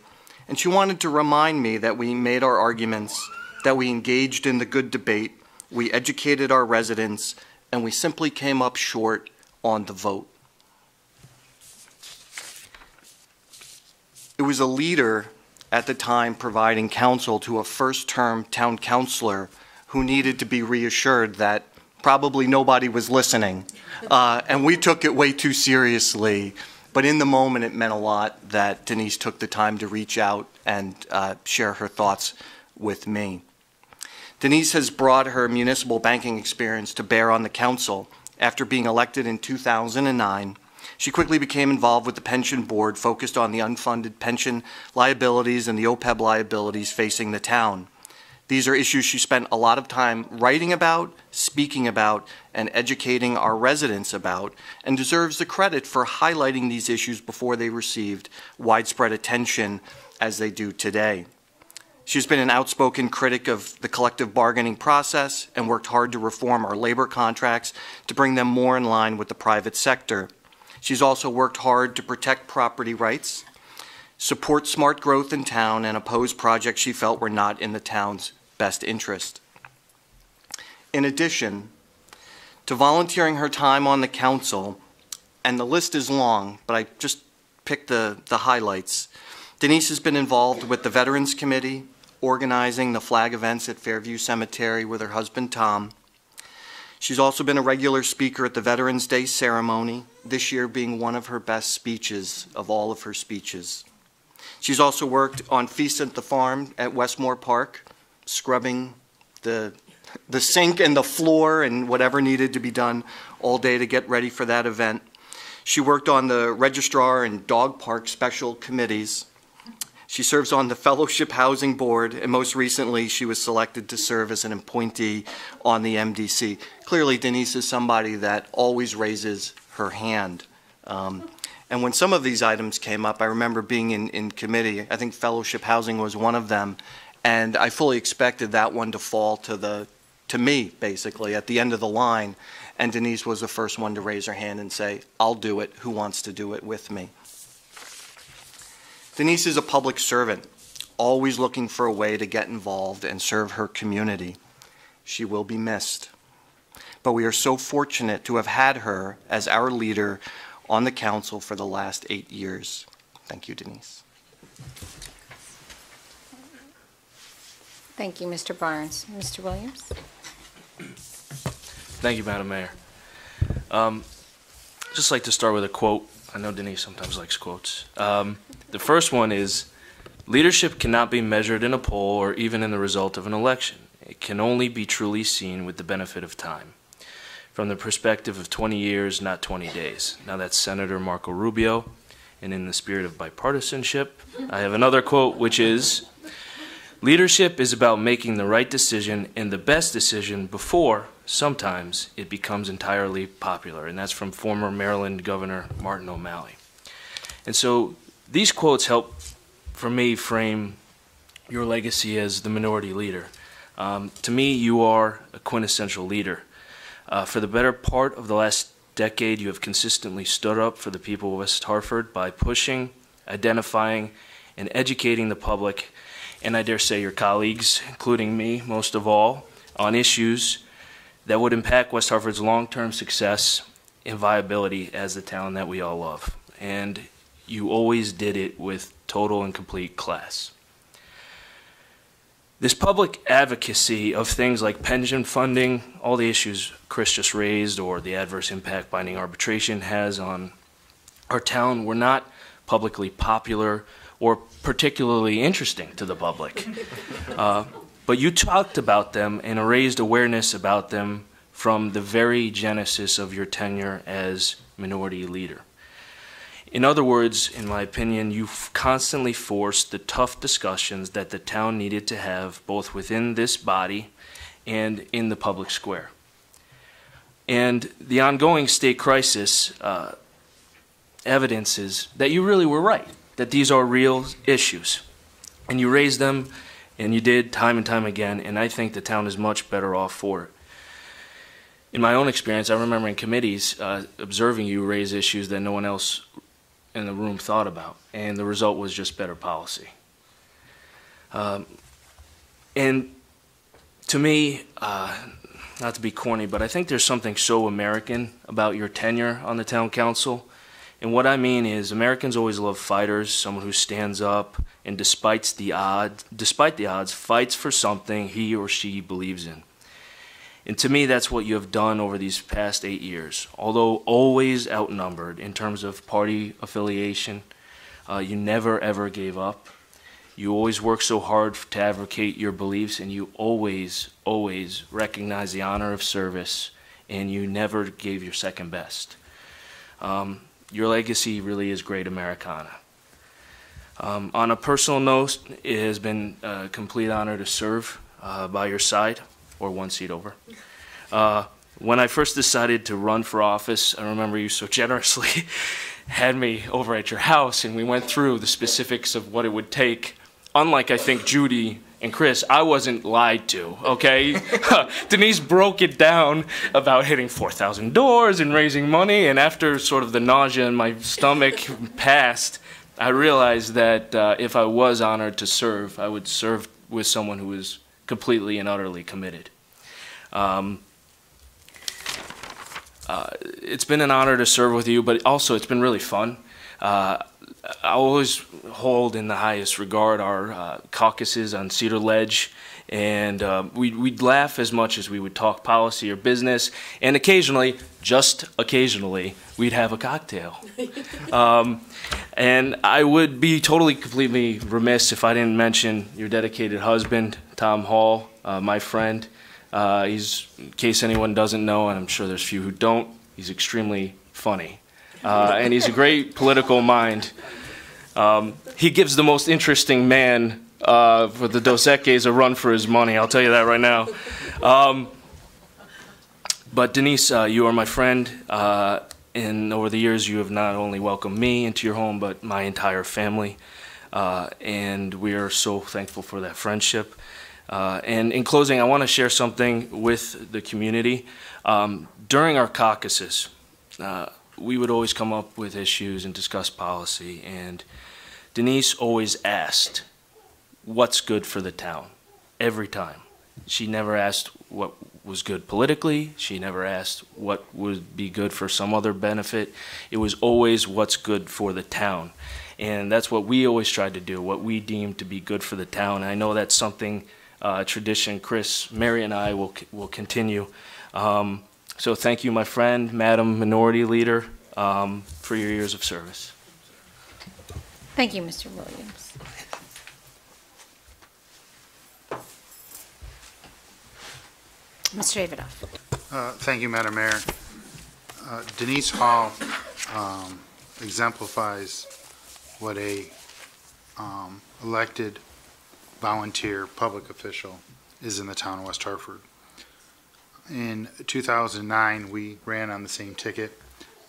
And she wanted to remind me that we made our arguments, that we engaged in the good debate, we educated our residents, and we simply came up short on the vote. It was a leader at the time providing counsel to a first-term town councilor who needed to be reassured that probably nobody was listening, and we took it way too seriously. But in the moment, it meant a lot that Denise took the time to reach out and share her thoughts with me. Denise has brought her municipal banking experience to bear on the council. After being elected in 2009, she quickly became involved with the pension board, focused on the unfunded pension liabilities and the OPEB liabilities facing the town. These are issues she spent a lot of time writing about, speaking about, and educating our residents about, and deserves the credit for highlighting these issues before they received widespread attention as they do today. She's been an outspoken critic of the collective bargaining process and worked hard to reform our labor contracts to bring them more in line with the private sector. She's also worked hard to protect property rights, support smart growth in town, and oppose projects she felt were not in the town's best interest. In addition to volunteering her time on the council, and the list is long, but I just picked the highlights, Denise has been involved with the Veterans Committee, organizing the flag events at Fairview Cemetery with her husband, Tom. She's also been a regular speaker at the Veterans Day ceremony, this year being one of her best speeches of all of her speeches. She's also worked on Feast at the Farm at Westmore Park, scrubbing the sink and the floor and whatever needed to be done all day to get ready for that event. She worked on the Registrar and Dog Park Special Committees. She serves on the Fellowship Housing Board, and most recently she was selected to serve as an appointee on the MDC. Clearly, Denise is somebody that always raises her hand. And when some of these items came up, I remember being in committee. I think Fellowship Housing was one of them, and I fully expected that one to fall to me, basically, at the end of the line. And Denise was the first one to raise her hand and say, "I'll do it. Who wants to do it with me?" Denise is a public servant, always looking for a way to get involved and serve her community. She will be missed. But we are so fortunate to have had her as our leader on the council for the last 8 years. Thank you, Denise. Thank you, Mr. Barnes. Mr. Williams? Thank you, Madam Mayor. Just like to start with a quote. I know Denise sometimes likes quotes. The first one is, leadership cannot be measured in a poll or even in the result of an election. It can only be truly seen with the benefit of time, from the perspective of 20 years, not 20 days. Now that's Senator Marco Rubio, and in the spirit of bipartisanship, I have another quote, which is, leadership is about making the right decision and the best decision before, sometimes, it becomes entirely popular. And that's from former Maryland Governor Martin O'Malley. And so these quotes help, for me, frame your legacy as the minority leader. To me, you are a quintessential leader. For the better part of the last decade, you have consistently stood up for the people of West Hartford by pushing, identifying, and educating the public, and I dare say your colleagues, including me, most of all, on issues that would impact West Hartford's long-term success and viability as the town that we all love. And you always did it with total and complete class. This public advocacy of things like pension funding, all the issues Chris just raised, or the adverse impact binding arbitration has on our town were not publicly popular or particularly interesting to the public. But you talked about them and raised awareness about them from the very genesis of your tenure as minority leader. In other words, in my opinion, you've constantly forced the tough discussions that the town needed to have both within this body and in the public square. And the ongoing state crisis evidences that you really were right, that these are real issues. And you raised them, and you did time and time again, and I think the town is much better off for it. In my own experience, I remember in committees observing you raise issues that no one else in the room thought about, and the result was just better policy. And to me, not to be corny, but I think there's something so American about your tenure on the town council. And what I mean is Americans always love fighters, someone who stands up and despite the odds, fights for something he or she believes in. And to me, that's what you have done over these past 8 years. Although always outnumbered in terms of party affiliation, you never ever gave up. You always worked so hard to advocate your beliefs, and you always, always recognized the honor of service, and you never gave your second best. Your legacy really is great Americana. On a personal note, it has been a complete honor to serve by your side, or one seat over. When I first decided to run for office, I remember you so generously had me over at your house, and we went through the specifics of what it would take. Unlike, I think, Judy and Chris, I wasn't lied to, okay? Denise broke it down about hitting 4,000 doors and raising money, and after sort of the nausea in my stomach passed, I realized that if I was honored to serve, I would serve with someone who was completely and utterly committed. It's been an honor to serve with you, but also it's been really fun. I always hold in the highest regard our caucuses on Cedar Ledge, and we'd laugh as much as we would talk policy or business, and occasionally, just occasionally, we'd have a cocktail. And I would be totally, completely remiss if I didn't mention your dedicated husband, Tom Hall, my friend. He's, in case anyone doesn't know, and I'm sure there's few who don't, he's extremely funny. And he's a great political mind. He gives the most interesting man for the Dos Equis a run for his money, I'll tell you that right now. But Denise, you are my friend, and over the years you have not only welcomed me into your home, but my entire family. And we are so thankful for that friendship. And in closing, I want to share something with the community. During our caucuses, we would always come up with issues and discuss policy. And Denise always asked, what's good for the town? Every time. She never asked what was good politically. She never asked what would be good for some other benefit. It was always what's good for the town. And that's what we always tried to do, what we deemed to be good for the town. And I know that's something, tradition Chris, Mary, and I will continue. So thank you, my friend, Madam Minority Leader, for your years of service. Thank you, Mr. Williams. Mr. Davidoff. Thank you, Madam Mayor. Denise Hall exemplifies what a elected volunteer public official is in the town of West Hartford. In 2009, we ran on the same ticket,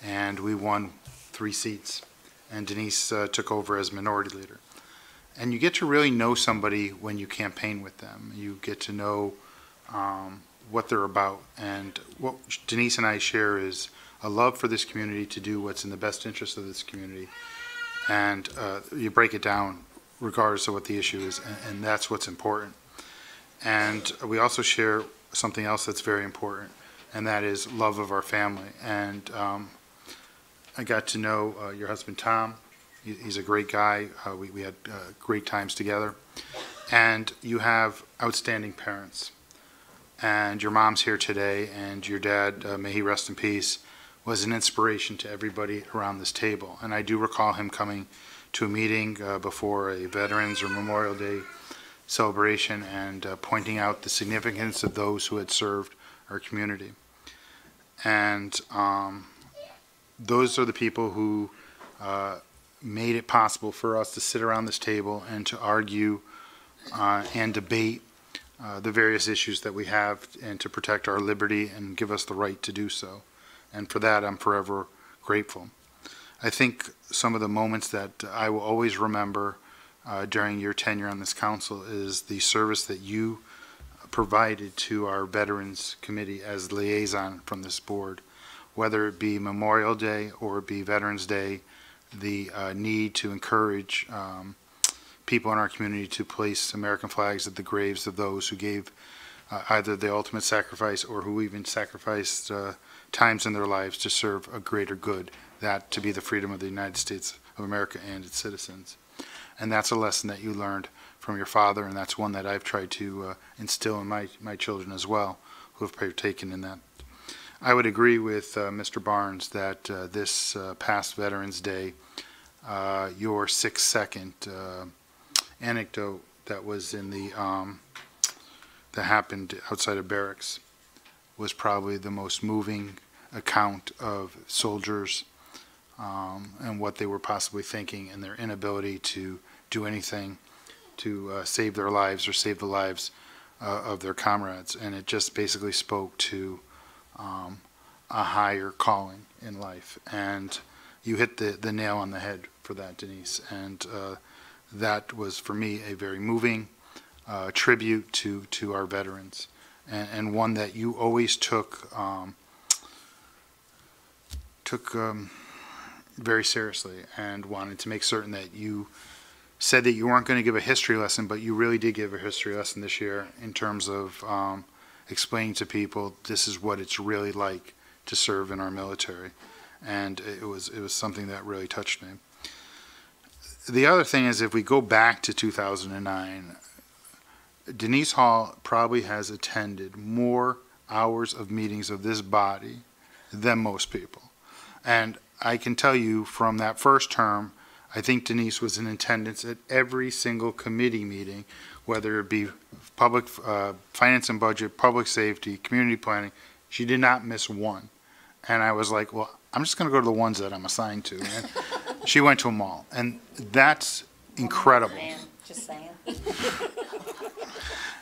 and we won 3 seats, and Denise took over as minority leader. And you get to really know somebody when you campaign with them. You get to know what they're about, and what Denise and I share is a love for this community to do what's in the best interest of this community, and you break it down regardless of what the issue is, and that's what's important. And we also share something else that's very important, and that is love of our family. And I got to know your husband Tom. He's a great guy. We had great times together, and you have outstanding parents. And your mom's here today, and your dad, may he rest in peace, was an inspiration to everybody around this table. And I do recall him coming to a meeting before a Veterans or Memorial Day celebration and pointing out the significance of those who had served our community. And those are the people who made it possible for us to sit around this table and to argue and debate the various issues that we have, and to protect our liberty and give us the right to do so. And for that, I'm forever grateful. I think some of the moments that I will always remember during your tenure on this council is the service that you provided to our Veterans Committee as liaison from this board, whether it be Memorial Day or it be Veterans Day, the need to encourage people in our community to place American flags at the graves of those who gave either the ultimate sacrifice or who even sacrificed times in their lives to serve a greater good, that to be the freedom of the United States of America and its citizens. And that's a lesson that you learned from your father, and that's one that I've tried to instill in my children as well, who have partaken in that. I would agree with Mr. Barnes that this past Veterans Day, your 6-second anecdote that was in the that happened outside of barracks was probably the most moving account of soldiers and what they were possibly thinking, and their inability to do anything to save their lives or save the lives of their comrades. And it just basically spoke to a higher calling in life. And you hit the nail on the head for that, Denise. And that was, for me, a very moving tribute to our veterans, and one that you always took very seriously, and wanted to make certain that you said that you weren't going to give a history lesson, but you really did give a history lesson this year in terms of explaining to people this is what it's really like to serve in our military. And it was something that really touched me. The other thing is, if we go back to 2009, Denise Hall probably has attended more hours of meetings of this body than most people. And I can tell you from that first term, I think Denise was in attendance at every single committee meeting, whether it be public finance and budget, public safety, community planning. She did not miss one. And I was like, well, I'm just going to go to the ones that I'm assigned to. And she went to them all. And that's incredible. Just saying.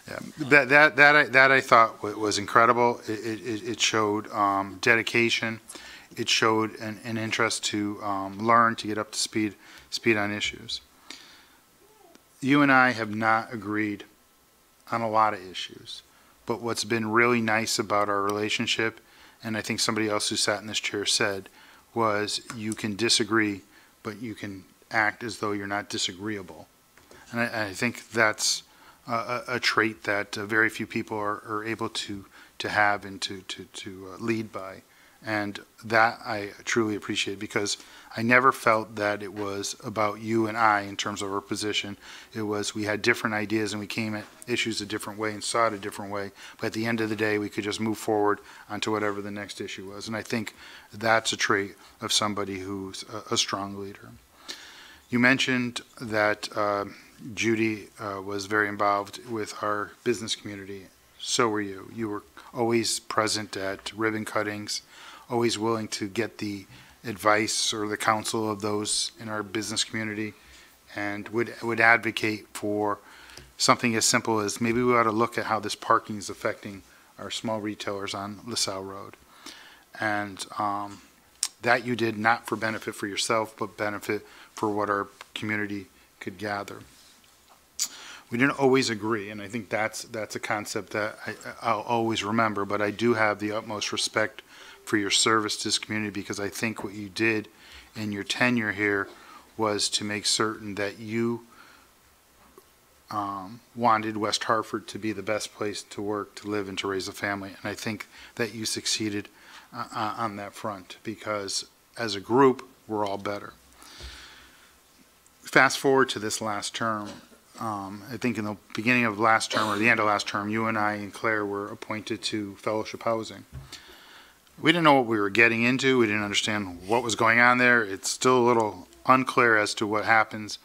Yeah, that I thought was incredible. It showed dedication. It showed an interest to learn, to get up to speed on issues. You and I have not agreed on a lot of issues, but what's been really nice about our relationship, and I think somebody else who sat in this chair said, was you can disagree, but you can act as though you're not disagreeable. And I think that's a trait that very few people are able to have and to lead by. And that I truly appreciate, because I never felt that it was about you and I in terms of our position. It was we had different ideas and we came at issues a different way and saw it a different way. But at the end of the day, we could just move forward onto whatever the next issue was. And I think that's a trait of somebody who's a strong leader. You mentioned that Judy was very involved with our business community. So were you. You were always present at ribbon cuttings, always willing to get the advice or the counsel of those in our business community, and would advocate for something as simple as maybe we ought to look at how this parking is affecting our small retailers on LaSalle Road. And that you did not for benefit for yourself, but benefit for what our community could gather. We didn't always agree, and I think that's a concept that I'll always remember, but I do have the utmost respect for your service to this community, because I think what you did in your tenure here was to make certain that you wanted West Hartford to be the best place to work, to live, and to raise a family. And I think that you succeeded on that front, because as a group, we're all better. Fast forward to this last term. I think in the beginning of last term or the end of last term, you and I and Claire were appointed to fellowship housing. We didn't know what we were getting into. We didn't understand what was going on there. It's still a little unclear as to what happens.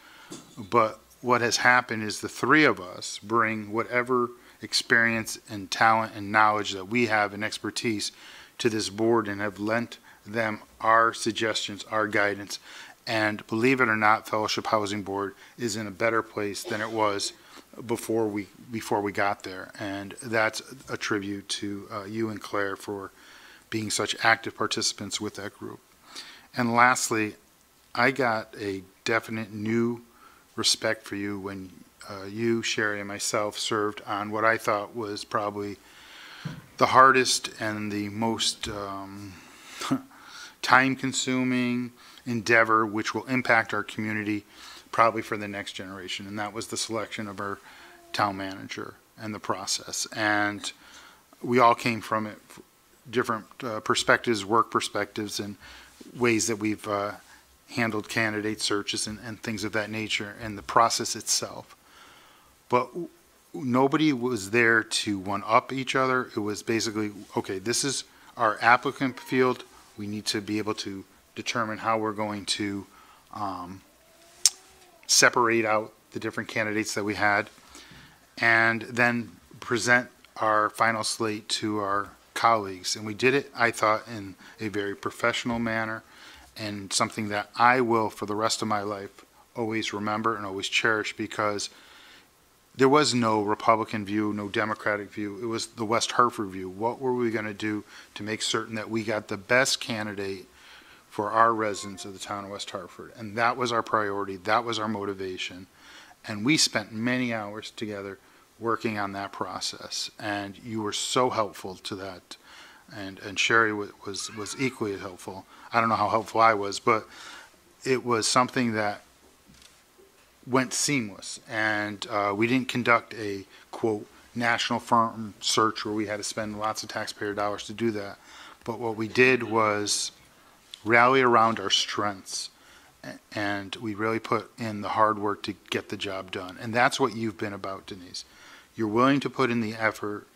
But what has happened is the three of us bring whatever experience and talent and knowledge that we have and expertise to this board and have lent them our suggestions, our guidance. And believe it or not, Fellowship Housing Board is in a better place than it was before we got there. And that's a tribute to you and Claire for being such active participants with that group. And lastly, I got a definite new respect for you when you, Sherry, and myself served on what I thought was probably the hardest and the most time-consuming endeavor, which will impact our community probably for the next generation, and that was the selection of our town manager and the process. And we all came from it, different perspectives, work perspectives, and ways that we've handled candidate searches and things of that nature, and the process itself. But nobody was there to one-up each other. It was basically, okay, this is our applicant field. We need to be able to determine how we're going to separate out the different candidates that we had, and then present our final slate to our colleagues. And we did it, I thought, in a very professional manner, and something that I will, for the rest of my life, always remember and always cherish, because there was no Republican view, no Democratic view. It was the West Hartford view. What were we going to do to make certain that we got the best candidate for our residents of the town of West Hartford? And that was our priority. That was our motivation. And we spent many hours together working on that process. And you were so helpful to that. And Sherry was equally helpful. I don't know how helpful I was, but it was something that went seamless. And we didn't conduct a, quote, national firm search where we had to spend lots of taxpayer dollars to do that. But what we did was rally around our strengths, and we really put in the hard work to get the job done. And that's what you've been about, Denise. You're willing to put in the effort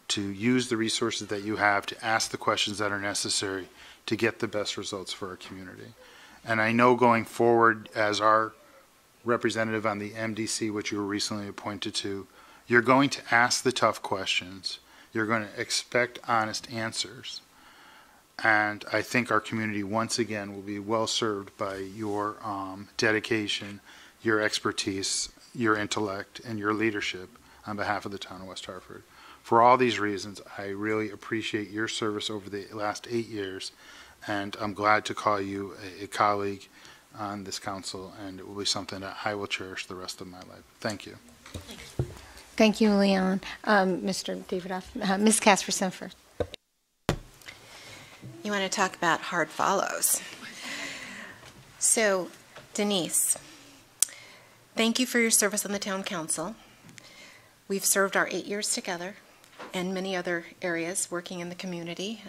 to use the resources that you have to ask the questions that are necessary to get the best results for our community. And I know going forward, as our representative on the MDC, which you were recently appointed to, you're going to ask the tough questions. You're going to expect honest answers. And I think our community, once again, will be well served by your dedication, your expertise, your intellect, and your leadership on behalf of the town of West Hartford. For all these reasons, I really appreciate your service over the last 8 years, and I'm glad to call you a colleague on this council, and it will be something that I will cherish the rest of my life. Thank you. Thank you, Leon. Mr. Davidoff. Ms. Casperson first. You want to talk about hard follows. So Denise, thank you for your service on the Town Council. We've served our 8 years together and many other areas working in the community.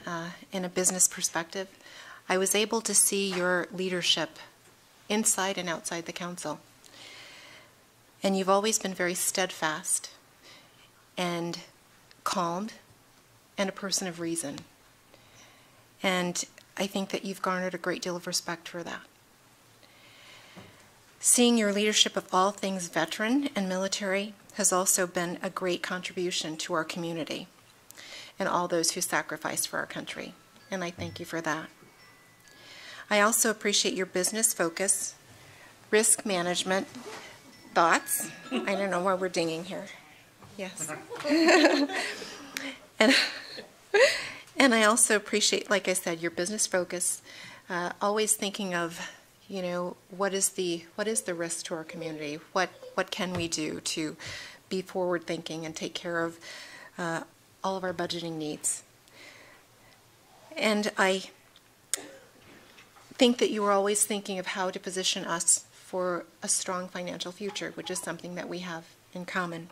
In a business perspective, I was able to see your leadership inside and outside the council. And you've always been very steadfast and calmed and a person of reason. And I think that you've garnered a great deal of respect for that. Seeing your leadership of all things veteran and military has also been a great contribution to our community and all those who sacrifice for our country, and I thank you for that. I also appreciate your business focus, risk management, thoughts. I don't know why we're dinging here. Yes. And I also appreciate, like I said, your business focus, always thinking of, you know, what is the risk to our community? What can we do to be forward thinking and take care of all of our budgeting needs? And I think that you are always thinking of how to position us for a strong financial future, which is something that we have in common.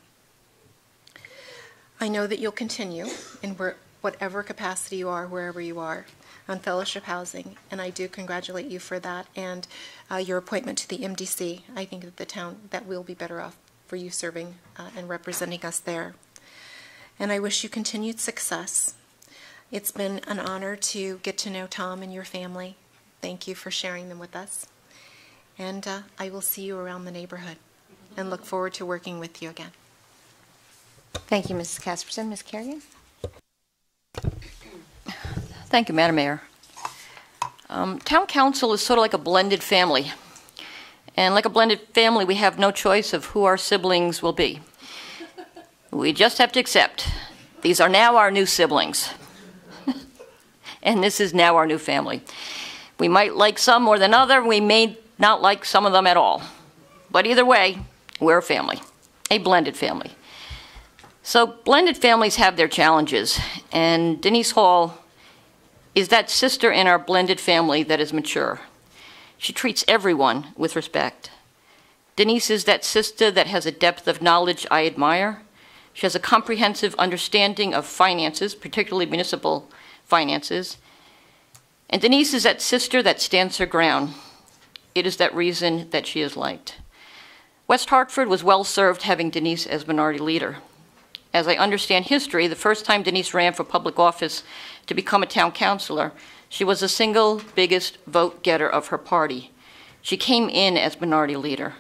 I know that you'll continue in whatever capacity you are, wherever you are, on fellowship housing, and I do congratulate you for that and your appointment to the MDC. I think that the town, that will be better off for you serving and representing us there. And I wish you continued success. It's been an honor to get to know Tom and your family. Thank you for sharing them with us. And I will see you around the neighborhood and look forward to working with you again. Thank you, Mrs. Casperson. Ms. Kerrigan? Thank you, Madam Mayor. Town Council is sort of like a blended family. And like a blended family, we have no choice of who our siblings will be. We just have to accept. These are now our new siblings. And this is now our new family. We might like some more than other. We may not like some of them at all. But either way, we're a family, a blended family. So blended families have their challenges. And Denise Hall is that sister in our blended family that is mature. She treats everyone with respect. Denise is that sister that has a depth of knowledge I admire. She has a comprehensive understanding of finances, particularly municipal finances. And Denise is that sister that stands her ground. It is that reason that she is liked. West Hartford was well served having Denise as minority leader. As I understand history, the first time Denise ran for public office to become a town councilor, she was the single biggest vote getter of her party. She came in as minority leader,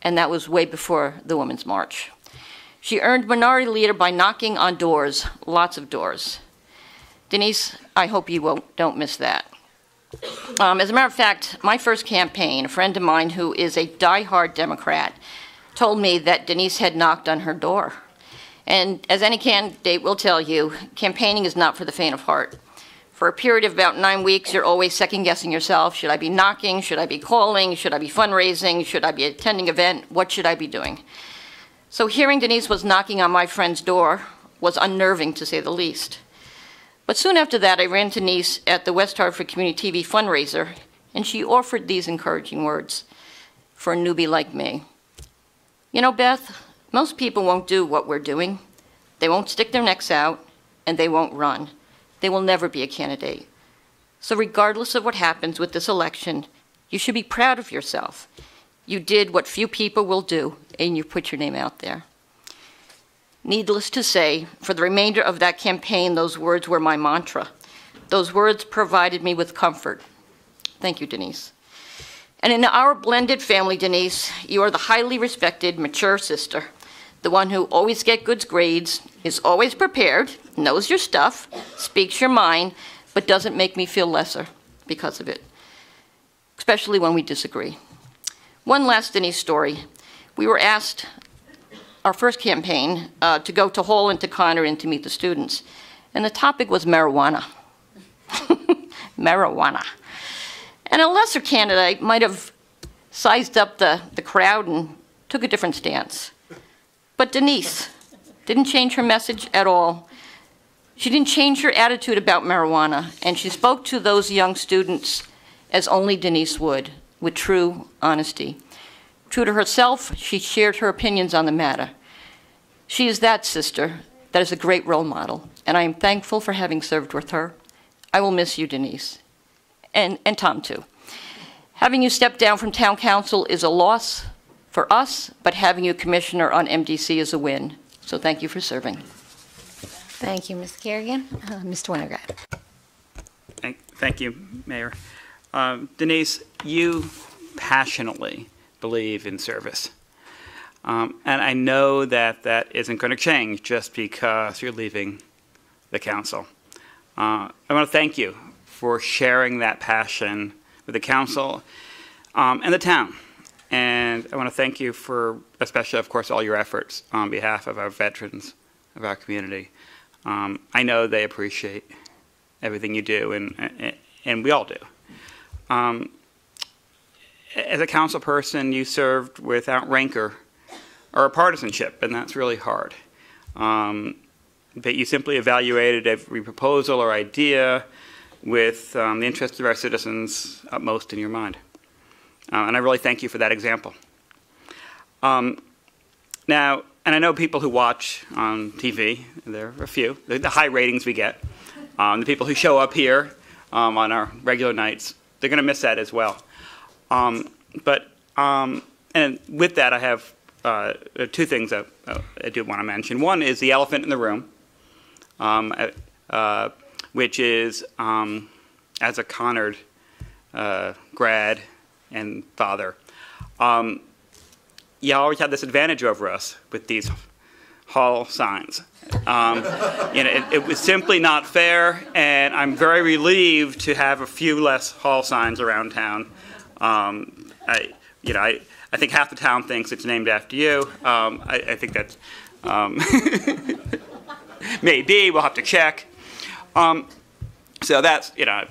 and that was way before the Women's March. She earned minority leader by knocking on doors, lots of doors. Denise, I hope you don't miss that. As a matter of fact, my first campaign, a friend of mine who is a diehard Democrat told me that Denise had knocked on her door. And as any candidate will tell you, campaigning is not for the faint of heart. For a period of about 9 weeks, you're always second-guessing yourself. Should I be knocking? Should I be calling? Should I be fundraising? Should I be attending an event? What should I be doing? So hearing Denise was knocking on my friend's door was unnerving, to say the least. But soon after that, I ran to Denise at the West Hartford Community TV fundraiser, and she offered these encouraging words for a newbie like me. You know, Beth, most people won't do what we're doing. They won't stick their necks out, and they won't run. They will never be a candidate. So regardless of what happens with this election, you should be proud of yourself. You did what few people will do, and you put your name out there. Needless to say, for the remainder of that campaign, those words were my mantra. Those words provided me with comfort. Thank you, Denise. And in our blended family, Denise, you are the highly respected, mature sister, the one who always gets good grades, is always prepared, knows your stuff, speaks your mind, but doesn't make me feel lesser because of it, especially when we disagree. One last Denise story. We were asked, our first campaign, to go to Hall and to Connor and to meet the students. And the topic was marijuana. Marijuana. And a lesser candidate might have sized up the crowd and took a different stance. But Denise didn't change her message at all. She didn't change her attitude about marijuana, and she spoke to those young students as only Denise would. with true honesty. True to herself, she shared her opinions on the matter. She is that sister that is a great role model, and I am thankful for having served with her. I will miss you, Denise, and Tom, too. Having you step down from town council is a loss for us, but having you commissioner on MDC is a win. So thank you for serving. Thank you, Ms. Kerrigan. Mr. Winograd. Thank you, Mayor. Denise, you passionately believe in service. And I know that that isn't going to change just because you're leaving the council. I want to thank you for sharing that passion with the council and the town. And I want to thank you for, especially, of course, all your efforts on behalf of our veterans of our community. I know they appreciate everything you do, and we all do. As a council person, you served without rancor or partisanship, and that's really hard. But you simply evaluated every proposal or idea with the interests of our citizens upmost in your mind. And I really thank you for that example. Now, and I know people who watch on TV, there are a few, the high ratings we get, the people who show up here on our regular nights, they're going to miss that as well. And with that, I have two things I do want to mention. One is the elephant in the room, which is, as a Conard grad and father, you always have this advantage over us with these hall signs. It was simply not fair, and I'm very relieved to have a few less hall signs around town. I think half the town thinks it's named after you. I think that's maybe we'll have to check. So that's I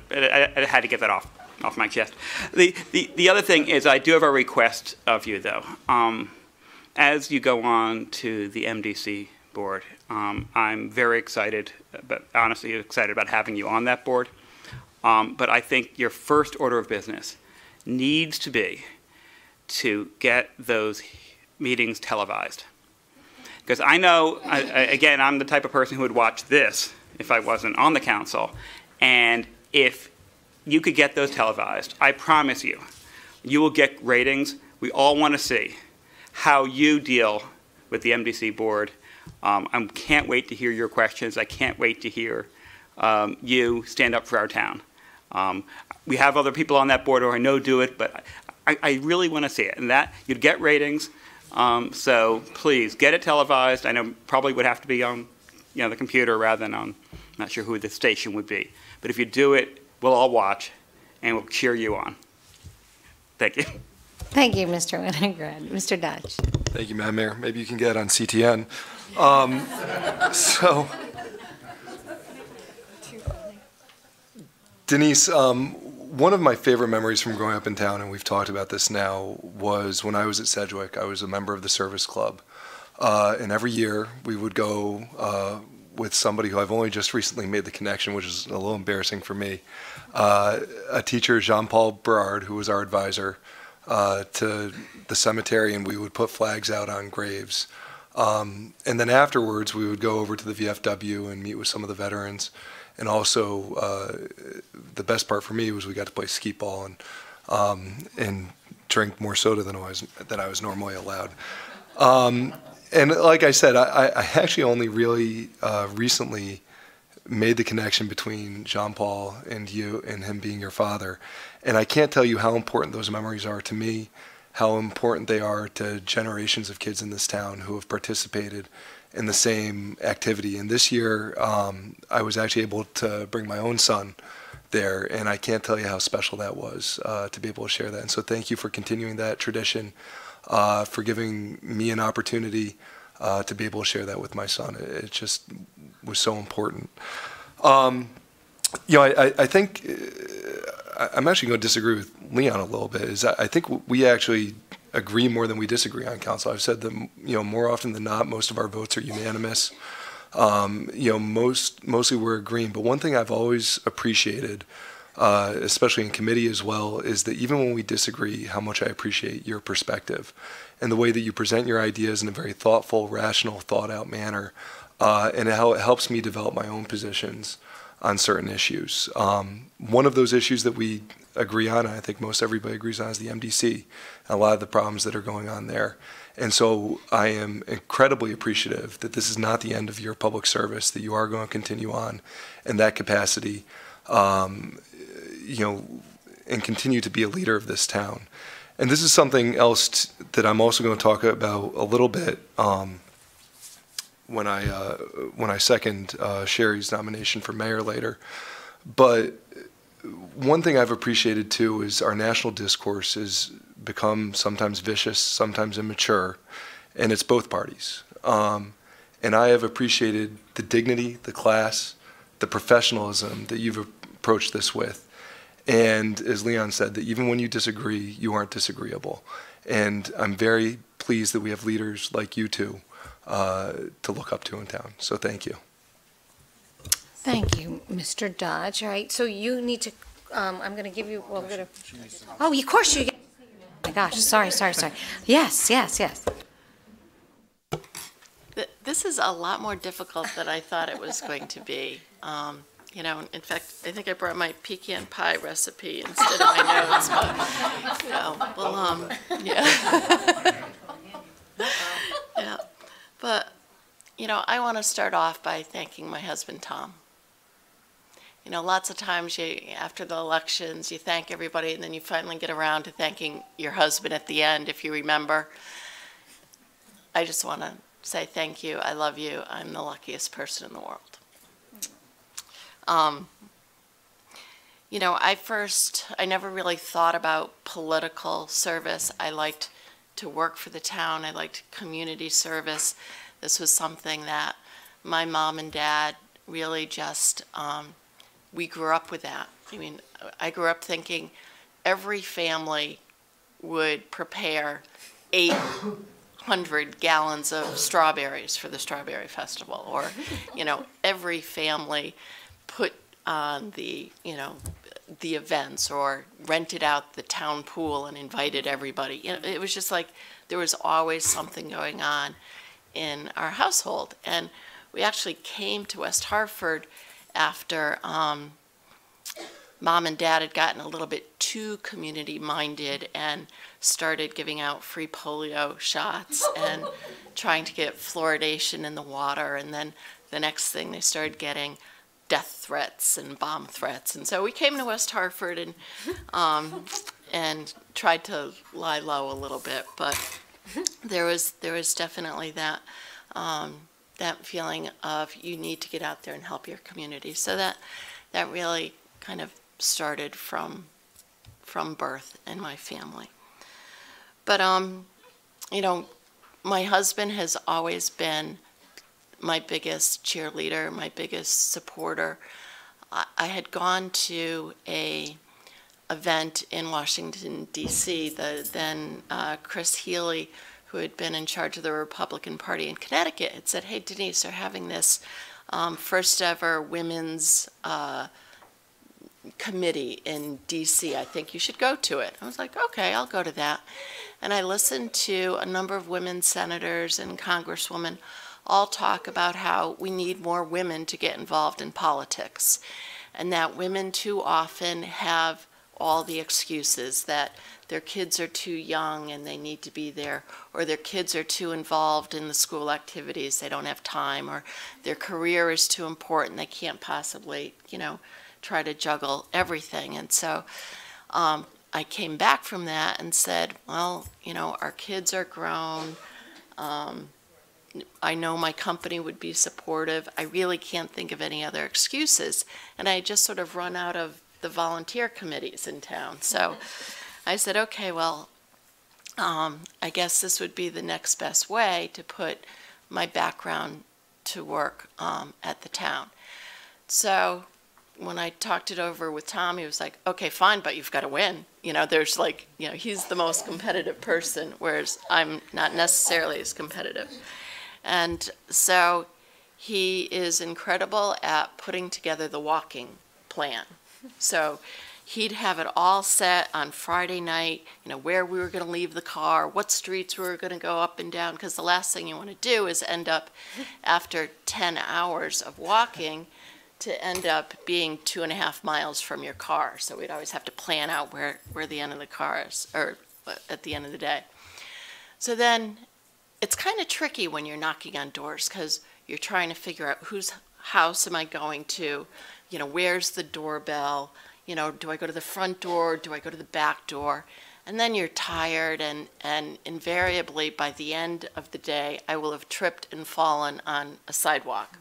had to get that off my chest. The other thing is I do have a request of you though. As you go on to the MDC board, I'm very excited, but honestly excited about having you on that board. But I think your first order of business needs to be to get those meetings televised. Because I know, again, I'm the type of person who would watch this if I wasn't on the council. And if you could get those televised, I promise you, you will get ratings. We all want to see how you deal with the MDC board. I can't wait to hear your questions. I can't wait to hear you stand up for our town. We have other people on that board who I know do it, but I really want to see it. And that, you'd get ratings. So please, get it televised. I know probably would have to be on the computer rather than on, I'm not sure who the station would be. But if you do it, we'll all watch and we'll cheer you on. Thank you. Thank you, Mr. Winograd. Mr. Dodge. Thank you, Madam Mayor. Maybe you can get on CTN. Denise, one of my favorite memories from growing up in town, and we've talked about this now, was when I was at Sedgwick. I was a member of the service club. And every year we would go with somebody who I've only just recently made the connection, which is a little embarrassing for me, a teacher, Jean-Paul Berard, who was our advisor, to the cemetery, and we would put flags out on graves. And then afterwards, we would go over to the VFW and meet with some of the veterans. And also, the best part for me was we got to play skeet ball and drink more soda than I was normally allowed. And like I said, I actually only really recently made the connection between Jean-Paul and you and him being your father. And I can't tell you how important those memories are to me, how important they are to generations of kids in this town who have participated in the same activity. And this year, I was actually able to bring my own son there, and I can't tell you how special that was to be able to share that. And so thank you for continuing that tradition, for giving me an opportunity to be able to share that with my son. It just was so important. I think I'm actually going to disagree with Leon a little bit. Is I think we actually agree more than we disagree on council. I've said that more often than not, most of our votes are unanimous. Mostly we're agreeing. But one thing I've always appreciated especially in committee as well, is that even when we disagree, how much I appreciate your perspective and the way that you present your ideas in a very thoughtful, rational, thought-out manner, and how it helps me develop my own positions on certain issues. One of those issues that we agree on, and I think most everybody agrees on, is the MDC, and a lot of the problems that are going on there. And so I am incredibly appreciative that this is not the end of your public service, that you are going to continue on in that capacity, you know, and continue to be a leader of this town. And this is something else that I'm also going to talk about a little bit when I second Sherry's nomination for mayor later. But one thing I've appreciated too is our national discourse has become sometimes vicious, sometimes immature, and it's both parties. And I have appreciated the dignity, the class, the professionalism that you've approached this with. And as Leon said, that even when you disagree, you aren't disagreeable. And I'm very pleased that we have leaders like you two to look up to in town. So thank you. Thank you, Mr. Dodge. All right, so you need to, I'm going to give you, well, we're going to, oh, of course you get, oh my gosh, sorry. Yes. This is a lot more difficult than I thought it was going to be. You know, in fact, I think I brought my pecan pie recipe instead of my notes, but, you know, well, yeah. Yeah. But, you know, I want to start off by thanking my husband, Tom. You know, lots of times after the elections, you thank everybody, and then you finally get around to thanking your husband at the end, if you remember. I just want to say thank you. I love you. I'm the luckiest person in the world. You know, I never really thought about political service. I liked to work for the town. I liked community service. This was something that my mom and dad really just, we grew up with that. I mean, I grew up thinking every family would prepare 800 gallons of strawberries for the Strawberry Festival, or, you know, every family put on the, you know, the events, or rented out the town pool and invited everybody. You know, it was just like there was always something going on in our household. And we actually came to West Hartford after Mom and Dad had gotten a little bit too community-minded and started giving out free polio shots and trying to get fluoridation in the water. And then the next thing, they started getting death threats and bomb threats. And so we came to West Hartford and tried to lie low a little bit. But there was definitely that that feeling of you need to get out there and help your community. So that really kind of started from birth in my family. But you know, my husband has always been my biggest cheerleader, my biggest supporter. I had gone to a event in Washington, D.C. Then Chris Healy, who had been in charge of the Republican Party in Connecticut, had said, "Hey, Denise, they're having this first ever women's committee in D.C. I think you should go to it." I was like, okay, I'll go to that. And I listened to a number of women senators and congresswomen all talk about how we need more women to get involved in politics, and that women too often have all the excuses that their kids are too young and they need to be there, or their kids are too involved in the school activities, they don't have time, or their career is too important, they can't possibly, you know, try to juggle everything. And so I came back from that and said, well, you know, our kids are grown. I know my company would be supportive. I really can't think of any other excuses. And I just sort of run out of the volunteer committees in town. So I said, okay, well, I guess this would be the next best way to put my background to work at the town. So when I talked it over with Tom, he was like, okay, fine, but you've got to win. You know, there's like, you know, he's the most competitive person, whereas I'm not necessarily as competitive. And so he is incredible at putting together the walking plan. So he'd have it all set on Friday night, you know, where we were going to leave the car, what streets we were going to go up and down, because the last thing you want to do is end up, after 10 hours of walking, to end up being 2.5 miles from your car. So we'd always have to plan out where the end of the car is, or at the end of the day. So then it's kind of tricky when you're knocking on doors, because you're trying to figure out whose house am I going to, you know, where's the doorbell, you know, do I go to the front door? Do I go to the back door? And then you're tired, and invariably by the end of the day, I will have tripped and fallen on a sidewalk.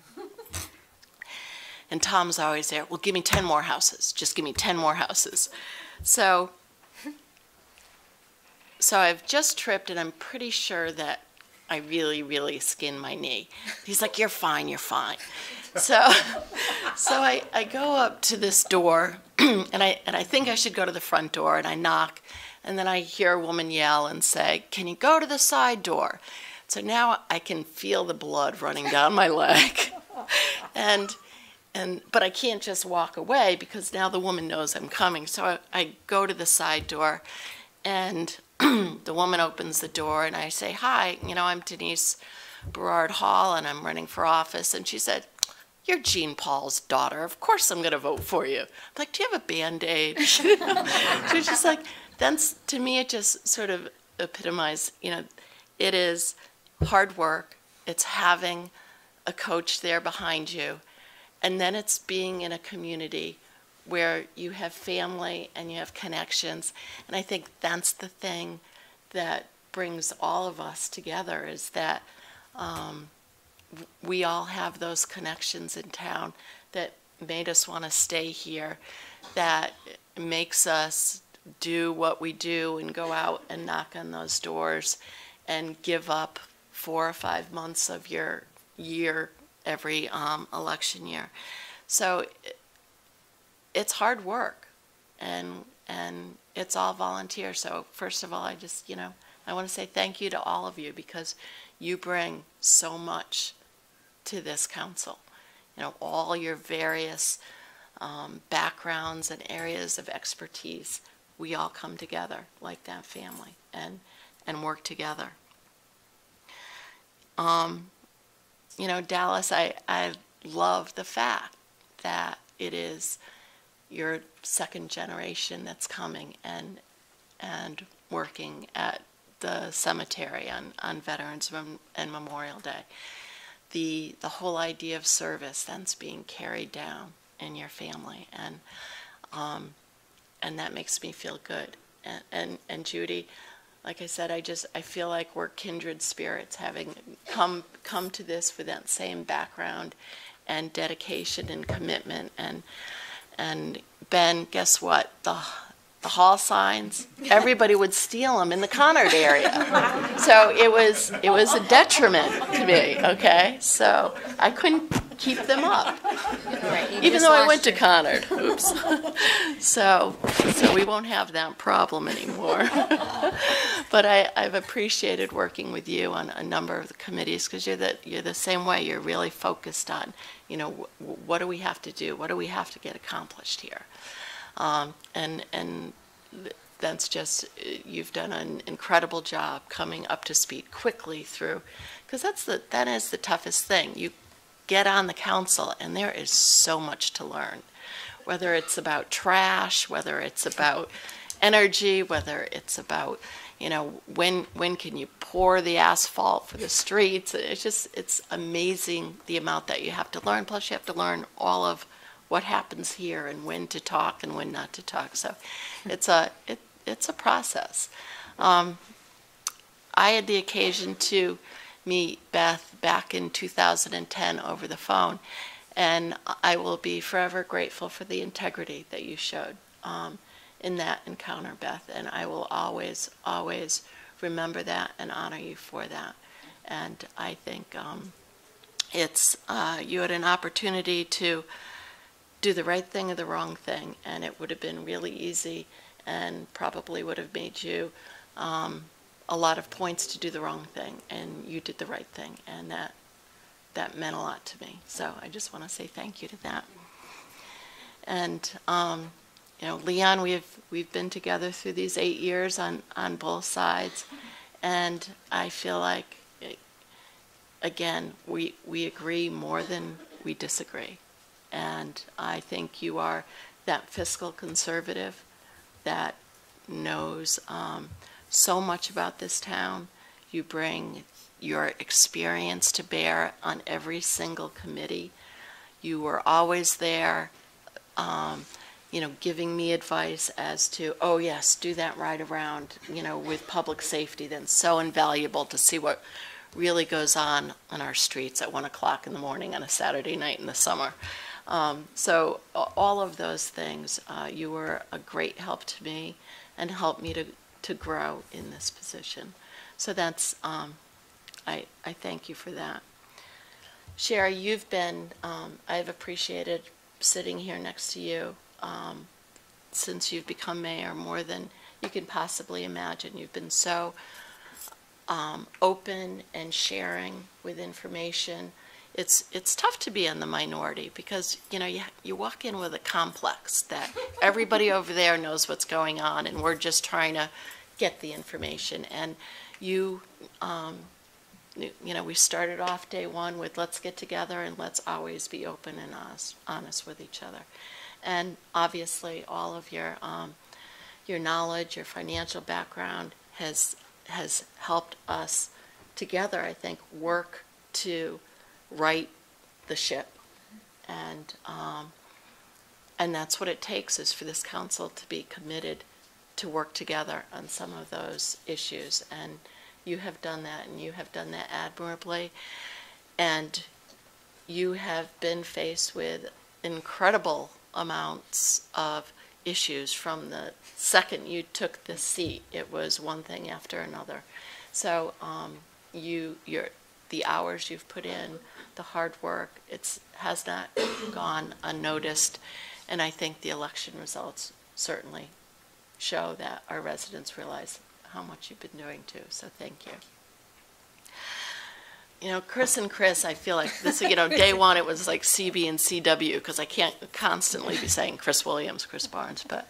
And Tom's always there, well, give me 10 more houses. Just give me 10 more houses. So I've just tripped, and I'm pretty sure that I really, really skinned my knee. He's like, you're fine, you're fine. So I go up to this door, and I think I should go to the front door, and I knock, and then I hear a woman yell and say, can you go to the side door? So now I can feel the blood running down my leg. But I can't just walk away, because now the woman knows I'm coming. So I go to the side door, and the woman opens the door, and I say, hi, you know, I'm Denise Berard Hall, and I'm running for office. And she said, you're Jean Paul's daughter. Of course I'm going to vote for you. I'm like, do you have a Band-Aid? She was just like, that's, to me, it just sort of epitomized, you know, it is hard work. It's having a coach there behind you. And then it's being in a community where you have family and you have connections. And I think that's the thing that brings all of us together, is that we all have those connections in town that made us want to stay here, that makes us do what we do and go out and knock on those doors and give up 4 or 5 months of your year every election year. So it's hard work, and it's all volunteer. So first of all, I just, you know, I want to say thank you to all of you, because you bring so much to this council. You know, all your various backgrounds and areas of expertise, we all come together like that family and work together. You know, Dallas, I love the fact that it is your second generation that's coming and working at the cemetery on Veterans and Memorial Day. The whole idea of service that's being carried down in your family, and that makes me feel good. And Judy, like I said, I feel like we're kindred spirits, having come to this with that same background and dedication and commitment. And Ben, guess what? The hall signs, everybody would steal them in the Conard area. So it was a detriment to me, okay? So I couldn't keep them up, even though I went to Conard. Oops. So we won't have that problem anymore. But I've appreciated working with you on a number of the committees, because you're the same way. You're really focused on, you know, what do we have to do? What do we have to get accomplished here? And that's just, you've done an incredible job coming up to speed quickly through, because that is the toughest thing. You get on the council, and there is so much to learn, whether it's about trash, whether it's about energy, whether it's about, you know, when can you pour the asphalt for the streets. It's amazing the amount that you have to learn. Plus you have to learn all of what happens here and when to talk and when not to talk. So it's a process. I had the occasion to meet Beth back in 2010 over the phone, and I will be forever grateful for the integrity that you showed in that encounter, Beth, and I will always, always remember that and honor you for that. And I think you had an opportunity to do the right thing or the wrong thing, and it would have been really easy and probably would have made you a lot of points to do the wrong thing, and you did the right thing, and that meant a lot to me. So I just want to say thank you to that. And you know, Leon, we've been together through these 8 years on both sides, and I feel like, again, we agree more than we disagree. And I think you are that fiscal conservative that knows so much about this town. You bring your experience to bear on every single committee. You were always there, you know, giving me advice as to, oh yes, do that ride around, you know, with public safety. That's so invaluable to see what really goes on our streets at 1 o'clock in the morning on a Saturday night in the summer. So all of those things, you were a great help to me and helped me to grow in this position. So that's, I thank you for that. Sherry, you've been, I've appreciated sitting here next to you since you've become mayor more than you can possibly imagine. You've been so open and sharing with information. It's tough to be in the minority because, you know, you walk in with a complex that everybody over there knows what's going on and we're just trying to get the information. And you know, we started off day one with let's get together and let's always be open and honest with each other. And obviously all of your knowledge, your financial background has helped us together, I think, work to right the ship. And that's what it takes, is for this council to be committed to work together on some of those issues. And you have done that, and you have done that admirably. And you have been faced with incredible amounts of issues from the second you took this seat. It was one thing after another. So the hours you've put in, the hard work, has not gone unnoticed. And I think the election results certainly show that our residents realize how much you've been doing too. So thank you. You know, Chris, I feel like this, you know, day one it was like CB and CW because I can't constantly be saying Chris Williams, Chris Barnes, but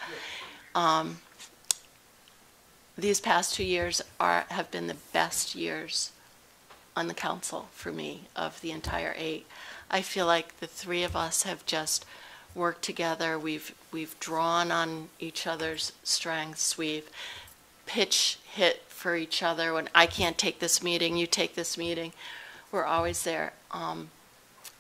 these past 2 years have been the best years on the council for me of the entire 8. I feel like the 3 of us have just worked together. We've drawn on each other's strengths. We've pitch hit for each other. When I can't take this meeting, you take this meeting. We're always there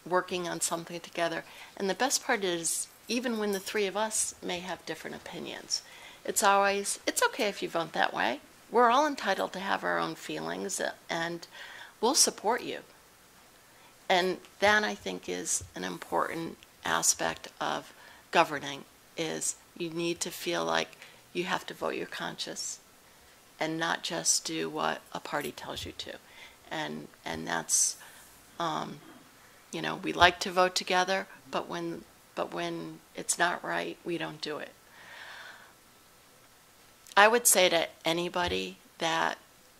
working on something together. And the best part is, even when the 3 of us may have different opinions, it's okay if you vote that way. We're all entitled to have our own feelings, and we'll support you. And that, I think, is an important aspect of governing, is you need to feel like you have to vote your conscience and not just do what a party tells you to. And that's, you know, we like to vote together, but when it's not right, we don't do it. I would say to anybody that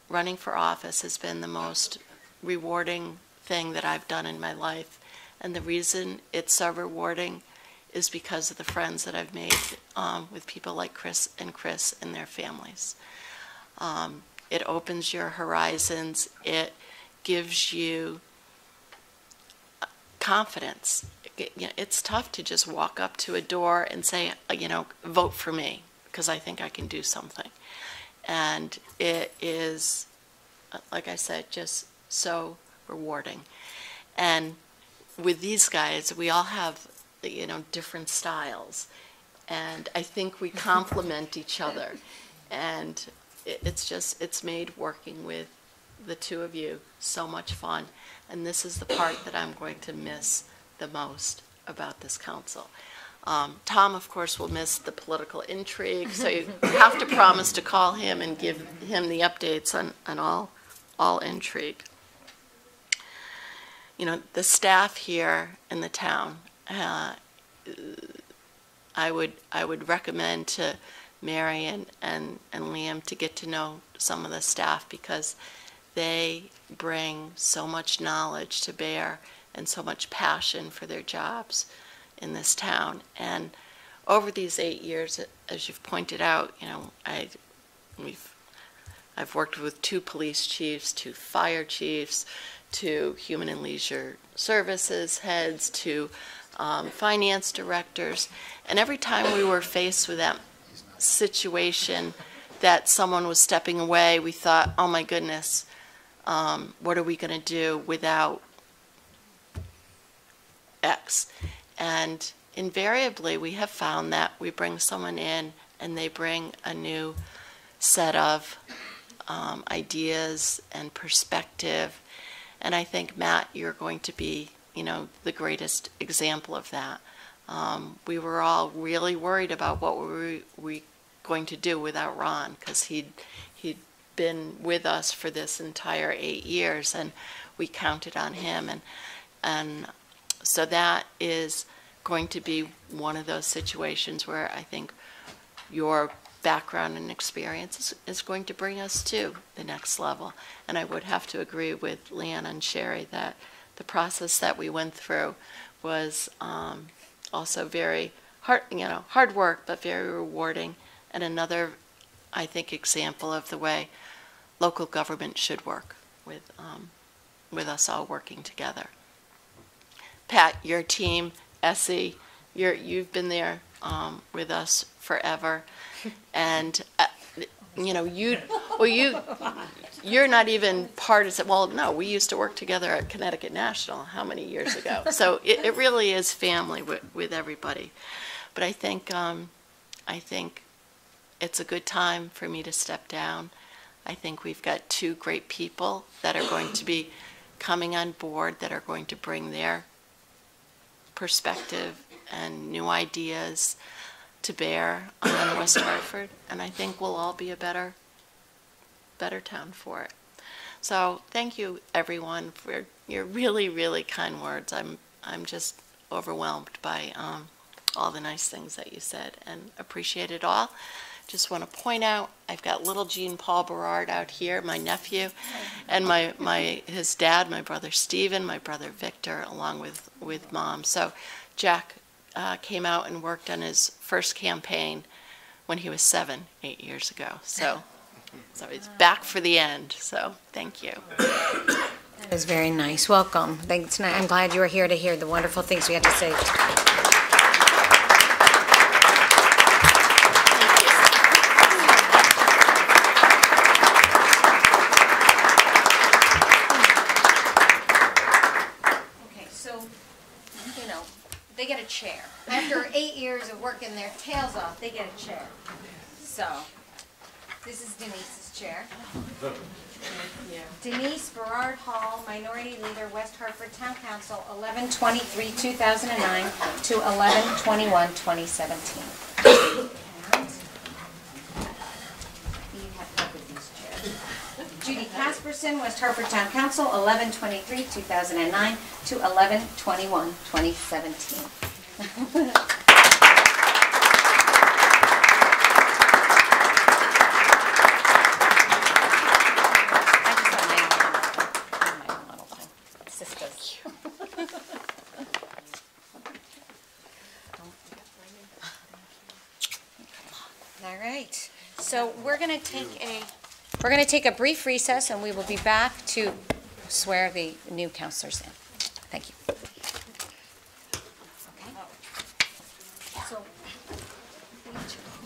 running for office has been the most rewarding thing that I've done in my life. And the reason it's so rewarding is because of the friends that I've made with people like Chris and their families. It opens your horizons. It gives you confidence. You know, it's tough to just walk up to a door and say, you know, vote for me because I think I can do something. And it is, like I said, just so rewarding. And with these guys, we all have, you know, different styles. And I think we complement each other. And it's made working with the 2 of you so much fun. And this is the part that I'm going to miss the most about this council. Tom, of course, will miss the political intrigue, so you have to promise to call him and give him the updates on all intrigue. You know, the staff here in the town, I would recommend to Mary and Liam to get to know some of the staff, because they bring so much knowledge to bear and so much passion for their jobs in this town. And over these 8 years, as you've pointed out, I've worked with 2 police chiefs, 2 fire chiefs, 2 human and leisure services heads, 2 finance directors, and every time we were faced with that situation that someone was stepping away, we thought, oh my goodness, what are we going to do without X? And invariably, we have found that we bring someone in and they bring a new set of ideas and perspective. And I think, Matt, you're going to be, the greatest example of that. We were all really worried about what we were going to do without Ron, because he'd been with us for this entire 8 years, and we counted on him. And so that is going to be one of those situations where I think your background and experience is going to bring us to the next level. And I would have to agree with Leanna and Sherry that the process that we went through was also very hard work, but very rewarding, and another, I think, example of the way local government should work with us all working together. Pat, your team, Essie, you've been there with us forever, and you're not even partisan. Well, no, we used to work together at Connecticut National how many years ago? So it really is family with everybody. But I think it's a good time for me to step down. I think we've got 2 great people that are going to be coming on board, that are going to bring their perspective and new ideas to bear on West Hartford, and I think we'll all be a better town for it. So thank you, everyone, for your really, really kind words. I'm just overwhelmed by all the nice things that you said, and appreciate it all. Just want to point out, I've got little Jean Paul Berard out here, my nephew, and his dad, my brother Stephen, my brother Victor, along with Mom. So Jack came out and worked on his first campaign when he was 8 years ago. So he's back for the end. So thank you. That is very nice. Welcome. Thanks. I'm glad you were here to hear the wonderful things we had to say. They get a chair. After 8 years of working their tails off, they get a chair. So, this is Denise's chair. Denise Berard Hall, Minority Leader, West Hartford Town Council, 11/23/2009 to 11/21/2017. Judy Casperson, West Hartford Town Council, 11/23/2009 to 11/21/2017. All right, so we're going to take a brief recess, and we will be back to swear the new councilors in. Thank you. Okay. So,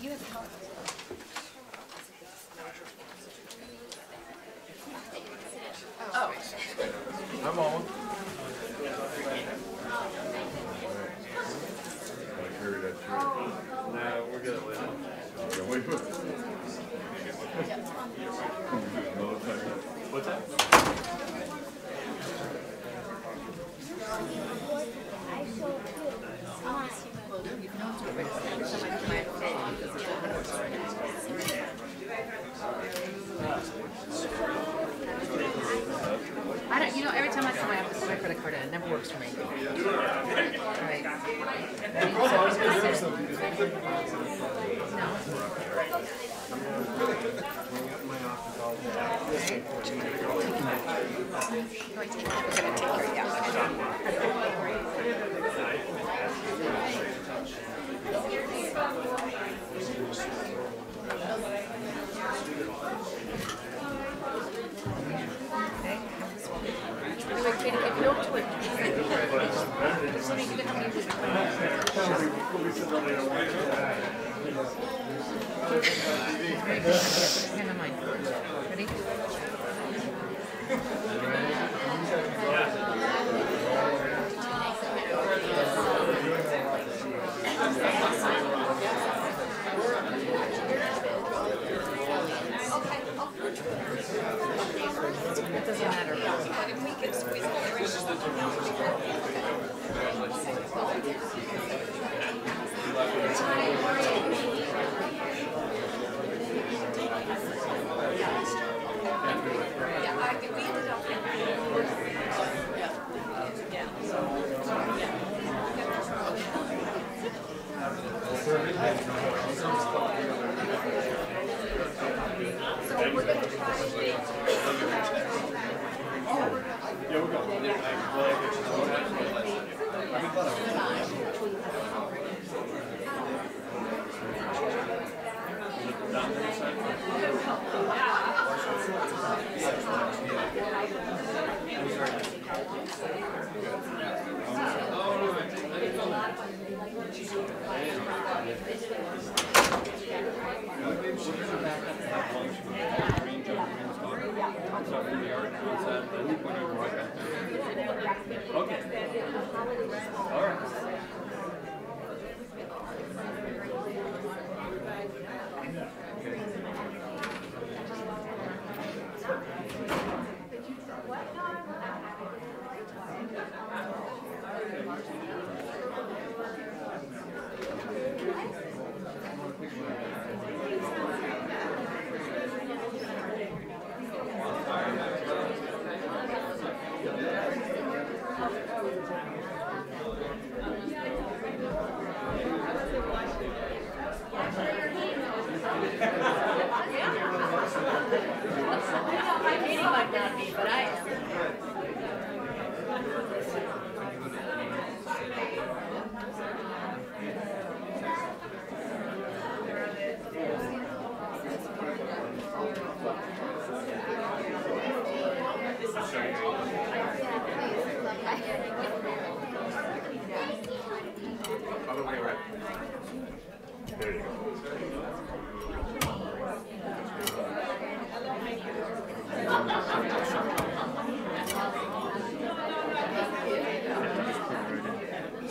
you have help. Oh. I'm on. No, we're good. What's that? I don't, every time I come, I have to put my credit card in. It never works for me. Right.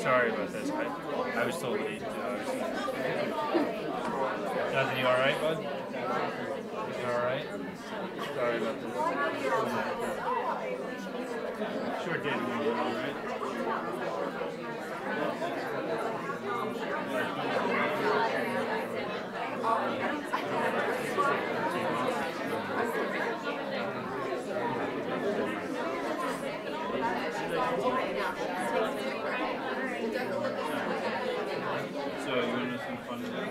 Sorry about this. I was told late. Nothing, you alright, bud? Alright? Sorry about this. Sure did. Alright? So you want to know some fun stuff?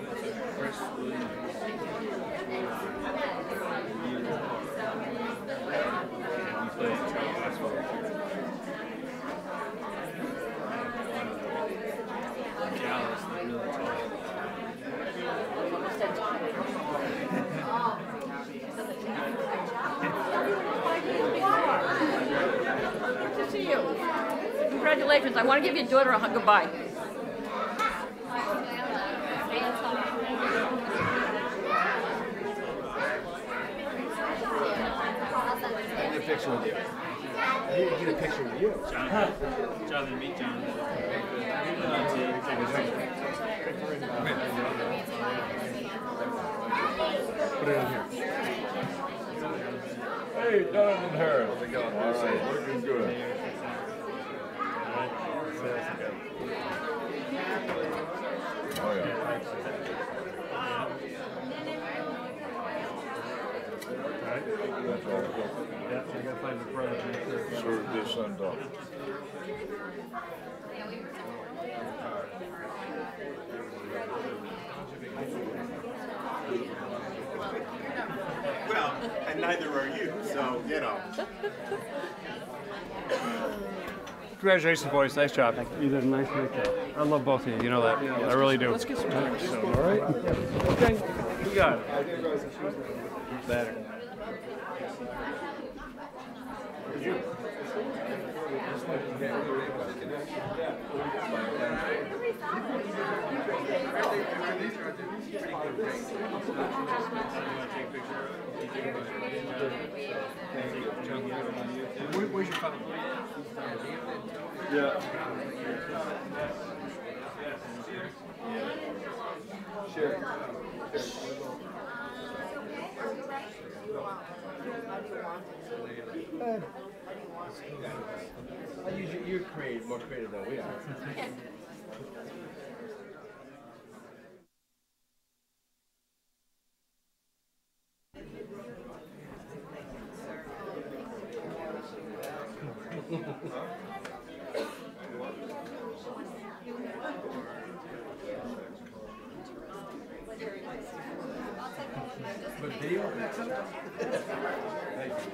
Chris Williams. He played child basketball. Dallas, they're really tall. Good to see you. Congratulations. I want to give your daughter a goodbye. Get a picture with you. I need to get a picture with you. Jonathan, meet Jonathan. Put it in here. Hey, Jonathan Harris. How's it going? All right, looking good. Oh, yeah. That's all. Yeah, I gotta find the brother. Sure, just send up. Well, and neither are you, so, you know. Congratulations, boys. Nice job. You did a nice job. I love both of you. You know that. I really do. Let's get some drinks. All right? Okay. You got it. Better. Where's your phone? Yeah. Sure. You're creative, more creative than we are. Video picks up? Thank you.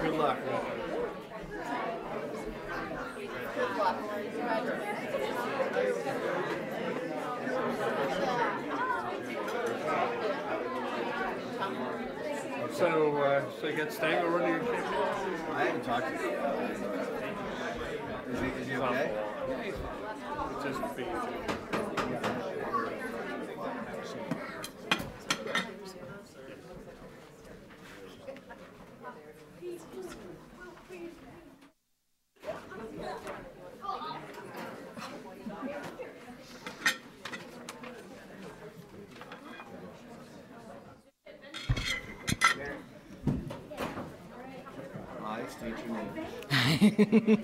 Good luck. So you got Stang already? I haven't talked to him. Is he okay? It's just being.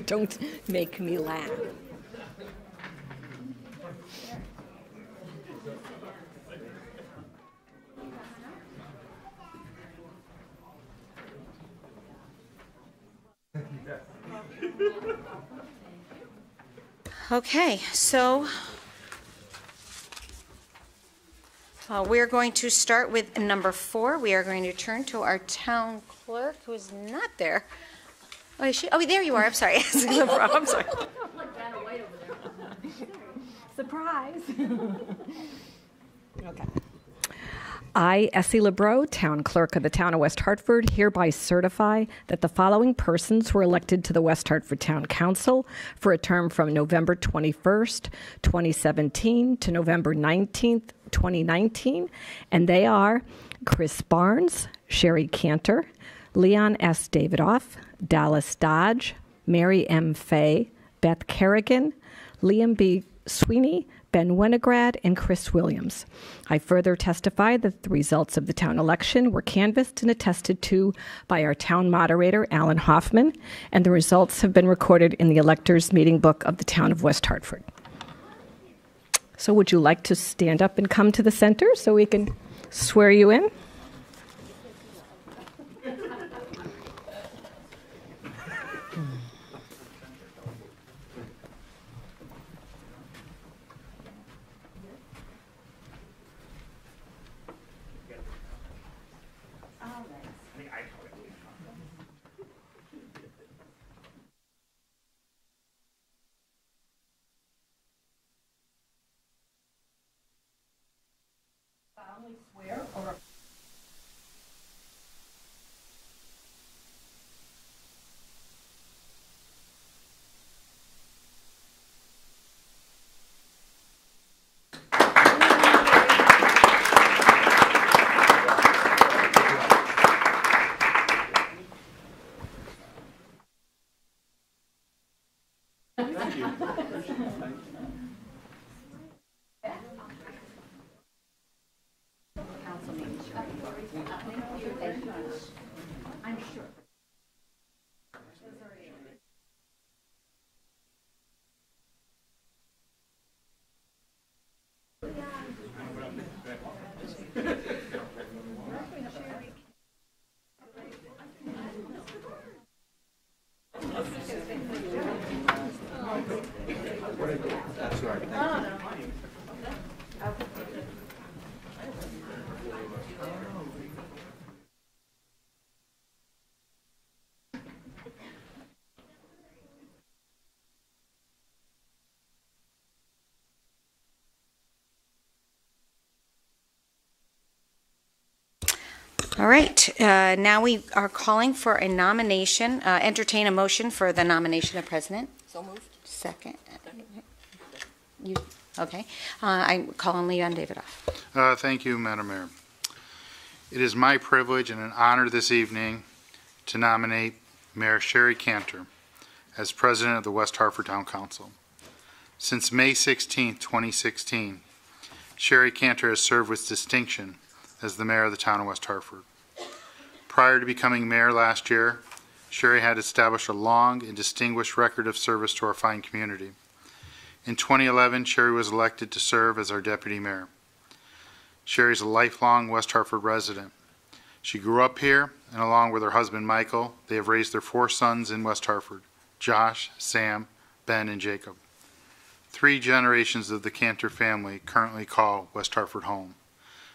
Don't make me laugh. Okay, so we're going to start with number 4. We are going to turn to our town clerk, who is not there. Oh, is she? Oh, there you are. I'm sorry. I'm sorry. Surprise. Okay. I, Essie Labrot, Town Clerk of the Town of West Hartford, hereby certify that the following persons were elected to the West Hartford Town Council for a term from November 21st, 2017 to November 19th, 2019, and they are Chris Barnes, Sherry Cantor, Leon S. Davidoff, Dallas Dodge, Mary M. Fay, Beth Kerrigan, Liam B. Sweeney, Ben Winograd, and Chris Williams. I further testify that the results of the town election were canvassed and attested to by our town moderator, Alan Hoffman, and the results have been recorded in the electors' meeting book of the town of West Hartford. So would you like to stand up and come to the center so we can swear you in? Swear or Thank you. I'm sure. That's right. All right, now we are calling for a nomination, entertain a motion for the nomination of president. So moved. Second. You, okay. I call on Leon Davidoff. Thank you, Madam Mayor. It is my privilege and an honor this evening to nominate Mayor Sherry Cantor as President of the West Hartford Town Council. Since May 16, 2016, Sherry Cantor has served with distinction as the mayor of the town of West Hartford. Prior to becoming mayor last year, Sherry had established a long and distinguished record of service to our fine community. In 2011, Sherry was elected to serve as our deputy mayor. Sherry is a lifelong West Hartford resident. She grew up here, and along with her husband Michael, they have raised their 4 sons in West Hartford: Josh, Sam, Ben, and Jacob. 3 generations of the Cantor family currently call West Hartford home.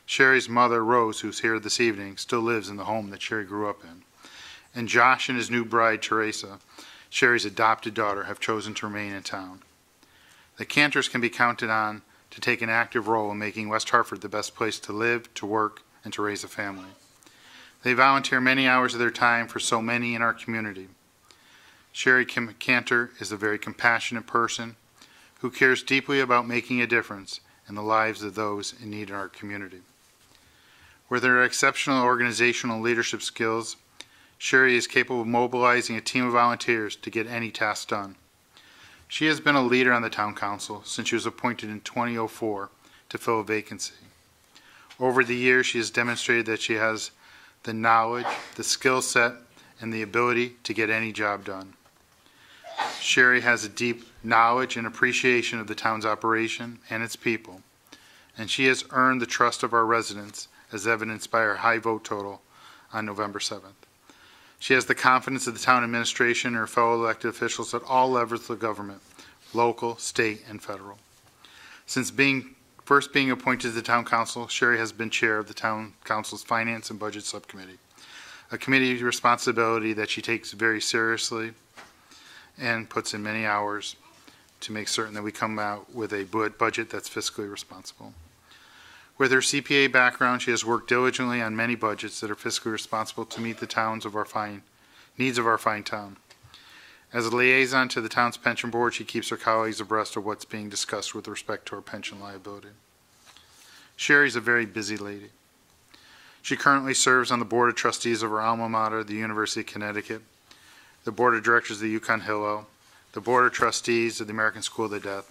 Sherry's mother, Rose, who's here this evening, still lives in the home that Sherry grew up in. And Josh and his new bride, Teresa, Sherry's adopted daughter, have chosen to remain in town. The Cantors can be counted on to take an active role in making West Hartford the best place to live, to work, and to raise a family. They volunteer many hours of their time for so many in our community. Sherry Cantor is a very compassionate person who cares deeply about making a difference in the lives of those in need in our community. With her exceptional organizational leadership skills, Sherry is capable of mobilizing a team of volunteers to get any task done. She has been a leader on the Town Council since she was appointed in 2004 to fill a vacancy. Over the years, she has demonstrated that she has the knowledge, the skill set, and the ability to get any job done. Sherry has a deep knowledge and appreciation of the town's operation and its people, and she has earned the trust of our residents as evidenced by her high vote total on November 7th. She has the confidence of the town administration and her fellow elected officials at all levels of government, local, state, and federal. Since first being appointed to the Town Council, Sherry has been chair of the Town Council's Finance and Budget Subcommittee, a committee responsibility that she takes very seriously and puts in many hours to make certain that we come out with a budget that's fiscally responsible. With her CPA background, she has worked diligently on many budgets that are fiscally responsible to meet the needs of our fine town. As a liaison to the town's pension board, she keeps her colleagues abreast of what's being discussed with respect to our pension liability. Sherry's a very busy lady. She currently serves on the board of trustees of her alma mater, the University of Connecticut, the board of directors of the Yukon Hillel, the board of trustees of the American School of the Deaf,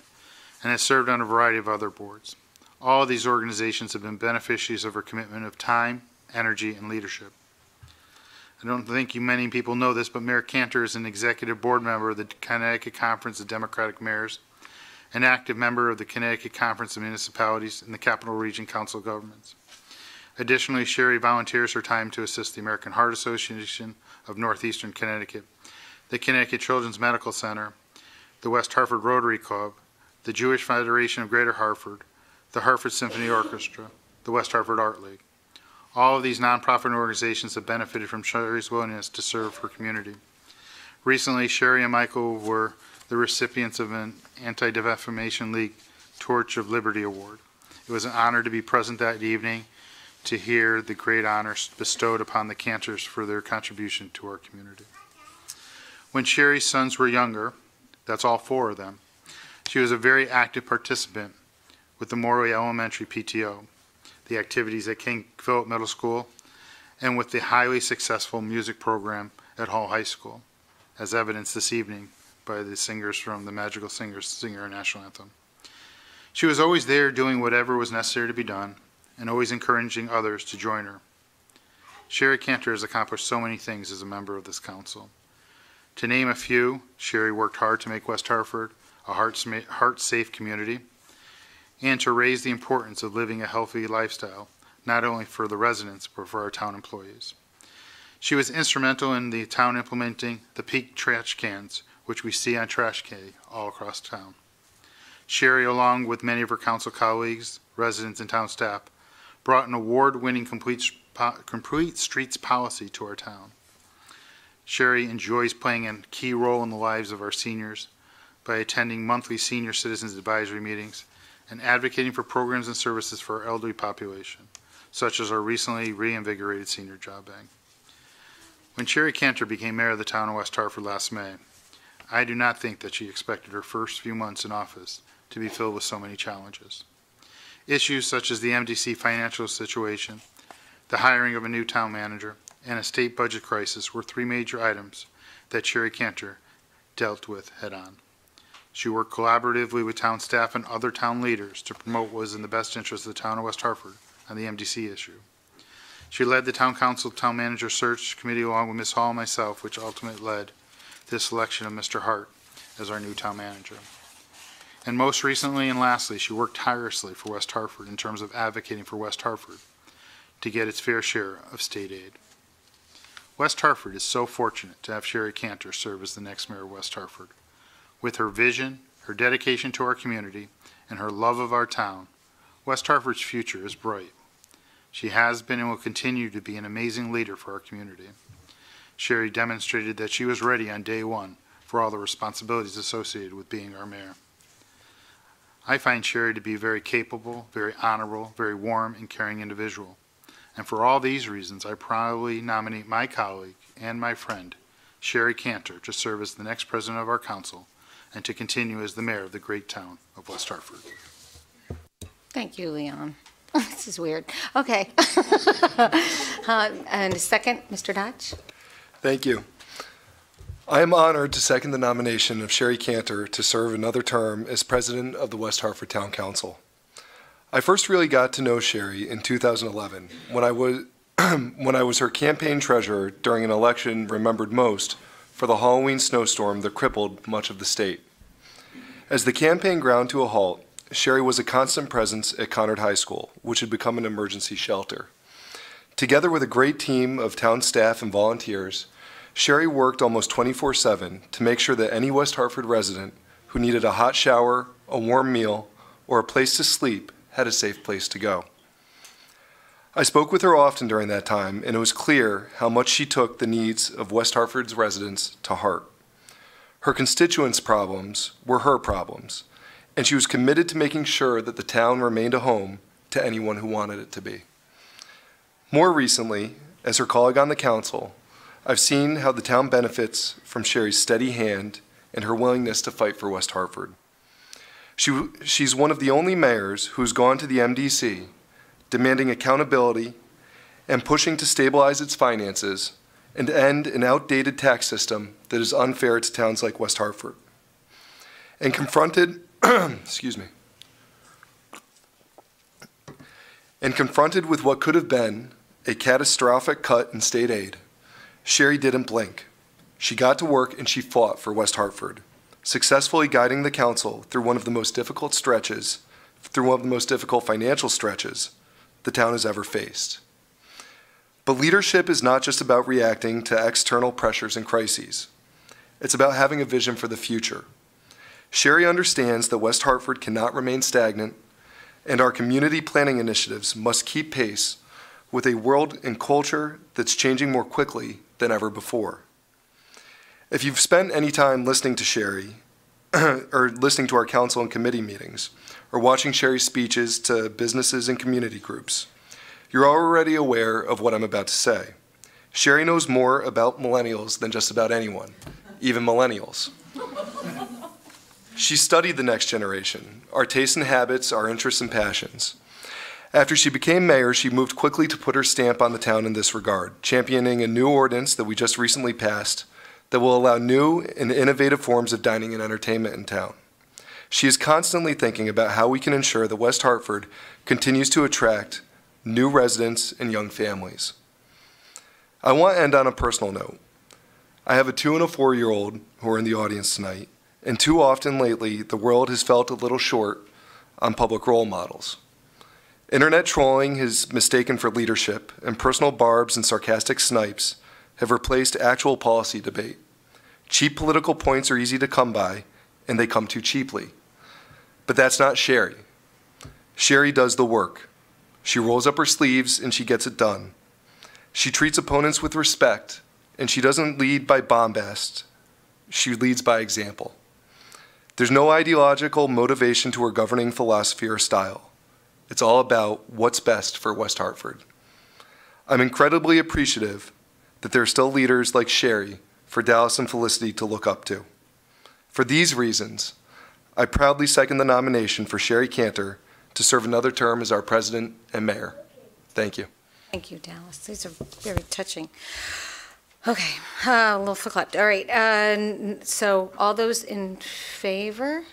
and has served on a variety of other boards. All of these organizations have been beneficiaries of her commitment of time, energy, and leadership. I don't think many people know this, but Mayor Cantor is an executive board member of the Connecticut Conference of Democratic Mayors, an active member of the Connecticut Conference of Municipalities and the Capital Region Council of Governments. Additionally, Sherry volunteers her time to assist the American Heart Association of Northeastern Connecticut, the Connecticut Children's Medical Center, the West Hartford Rotary Club, the Jewish Federation of Greater Hartford, the Hartford Symphony Orchestra, the West Hartford Art League. All of these nonprofit organizations have benefited from Sherry's willingness to serve her community. Recently, Sherry and Michael were the recipients of an Anti-Defamation League Torch of Liberty Award. It was an honor to be present that evening to hear the great honors bestowed upon the Cantors for their contribution to our community. When Sherry's sons were younger, that's all 4 of them, she was a very active participant with the Morley Elementary PTO, the activities at King Philip Middle School, and with the highly successful music program at Hall High School, as evidenced this evening by the singers from the Magical Singers singing our national anthem. She was always there doing whatever was necessary to be done and always encouraging others to join her. Sherry Cantor has accomplished so many things as a member of this council. To name a few, Sherry worked hard to make West Hartford a heart-safe community and to raise the importance of living a healthy lifestyle, not only for the residents, but for our town employees. She was instrumental in the town implementing the peak trash cans, which we see on trash day all across town. Sherry, along with many of her council colleagues, residents, and town staff, brought an award-winning complete streets policy to our town. Sherry enjoys playing a key role in the lives of our seniors by attending monthly senior citizens advisory meetings and advocating for programs and services for our elderly population, such as our recently reinvigorated senior job bank. When Sherry Cantor became mayor of the town of West Hartford last May, I do not think that she expected her first few months in office to be filled with so many challenges. Issues such as the MDC financial situation, the hiring of a new town manager, and a state budget crisis were three major items that Sherry Cantor dealt with head-on. She worked collaboratively with town staff and other town leaders to promote what was in the best interest of the town of West Hartford on the MDC issue. She led the town council town manager search committee along with Ms. Hall and myself, which ultimately led to the selection of Mr. Hart as our new town manager. And most recently and lastly, she worked tirelessly for West Hartford in terms of advocating for West Hartford to get its fair share of state aid. West Hartford is so fortunate to have Sherry Cantor serve as the next mayor of West Hartford. With her vision, her dedication to our community, and her love of our town, West Hartford's future is bright. She has been and will continue to be an amazing leader for our community. Sherry demonstrated that she was ready on day one for all the responsibilities associated with being our mayor. I find Sherry to be a very capable, very honorable, very warm and caring individual. And for all these reasons, I proudly nominate my colleague and my friend, Sherry Cantor, to serve as the next president of our council and to continue as the mayor of the great town of West Hartford. Thank you, Leon. This is weird. Okay. And a second, Mr. Dodge. Thank you. I am honored to second the nomination of Sherry Cantor to serve another term as president of the West Hartford Town Council. I first really got to know Sherry in 2011 when I was her campaign treasurer during an election remembered most for the Halloween snowstorm that crippled much of the state. As the campaign ground to a halt, Sherry was a constant presence at Conard High School, which had become an emergency shelter. Together with a great team of town staff and volunteers, Sherry worked almost 24/7 to make sure that any West Hartford resident who needed a hot shower, a warm meal, or a place to sleep had a safe place to go. I spoke with her often during that time, and it was clear how much she took the needs of West Hartford's residents to heart. Her constituents' problems were her problems, and she was committed to making sure that the town remained a home to anyone who wanted it to be. More recently, as her colleague on the council, I've seen how the town benefits from Sherry's steady hand and her willingness to fight for West Hartford. She's one of the only mayors who's gone to the MDC demanding accountability and pushing to stabilize its finances and end an outdated tax system that is unfair to towns like West Hartford. And confronted with what could have been a catastrophic cut in state aid, Sherry didn't blink. She got to work and she fought for West Hartford, successfully guiding the council through one of the most difficult financial stretches the town has ever faced. But leadership is not just about reacting to external pressures and crises. It's about having a vision for the future. Sherry understands that West Hartford cannot remain stagnant, and our community planning initiatives must keep pace with a world and culture that's changing more quickly than ever before. If you've spent any time listening to Sherry, or listening to our council and committee meetings, or watching Sherry's speeches to businesses and community groups, you're already aware of what I'm about to say. Sherry knows more about millennials than just about anyone, even millennials. She studied the next generation, our tastes and habits, our interests and passions. After she became mayor, she moved quickly to put her stamp on the town in this regard, championing a new ordinance that we just recently passed that will allow new and innovative forms of dining and entertainment in town. She is constantly thinking about how we can ensure that West Hartford continues to attract new residents and young families. I want to end on a personal note. I have a 2- and a 4-year-old who are in the audience tonight, and too often lately, the world has felt a little short on public role models. Internet trolling is mistaken for leadership, and personal barbs and sarcastic snipes have replaced actual policy debate. Cheap political points are easy to come by, and they come too cheaply. But that's not Sherry. Sherry does the work. She rolls up her sleeves and she gets it done. She treats opponents with respect, and she doesn't lead by bombast. She leads by example. There's no ideological motivation to her governing philosophy or style. It's all about what's best for West Hartford. I'm incredibly appreciative that there are still leaders like Sherry for Dallas and Felicity to look up to. For these reasons, I proudly second the nomination for Sherry Cantor to serve another term as our president and mayor. Thank you. Thank you, Dallas. These are very touching. Okay, a little flip-flopped. All right, so all those in favor?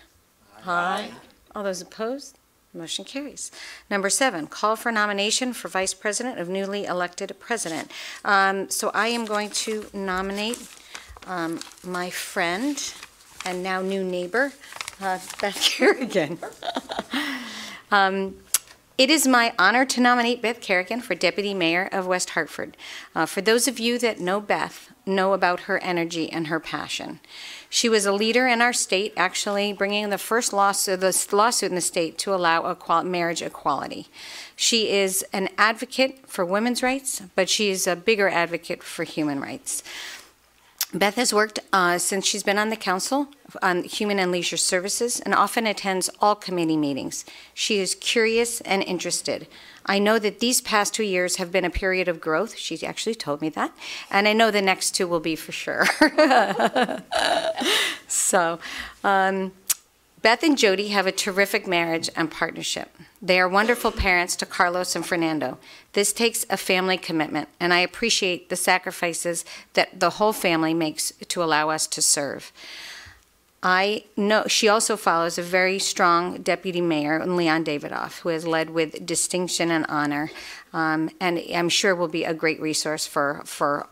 Aye. All those opposed? Motion carries. Number 7, call for nomination for vice president of newly elected president. So I am going to nominate my friend and now new neighbor, Beth Kerrigan. It is my honor to nominate Beth Kerrigan for Deputy Mayor of West Hartford. For those of you that know Beth, know about her energy and her passion. She was a leader in our state, actually bringing the first lawsuit in the state to allow marriage equality. She is an advocate for women's rights, but she is a bigger advocate for human rights. Beth has worked since she's been on the Council on Human and Leisure Services and often attends all committee meetings. She is curious and interested. I know that these past 2 years have been a period of growth. She actually told me that. And I know the next 2 will be for sure. So, Beth and Jody have a terrific marriage and partnership. They are wonderful parents to Carlos and Fernando. This takes a family commitment, and I appreciate the sacrifices that the whole family makes to allow us to serve. I know she also follows a very strong deputy mayor, Leon Davidoff, who has led with distinction and honor, and I'm sure will be a great resource for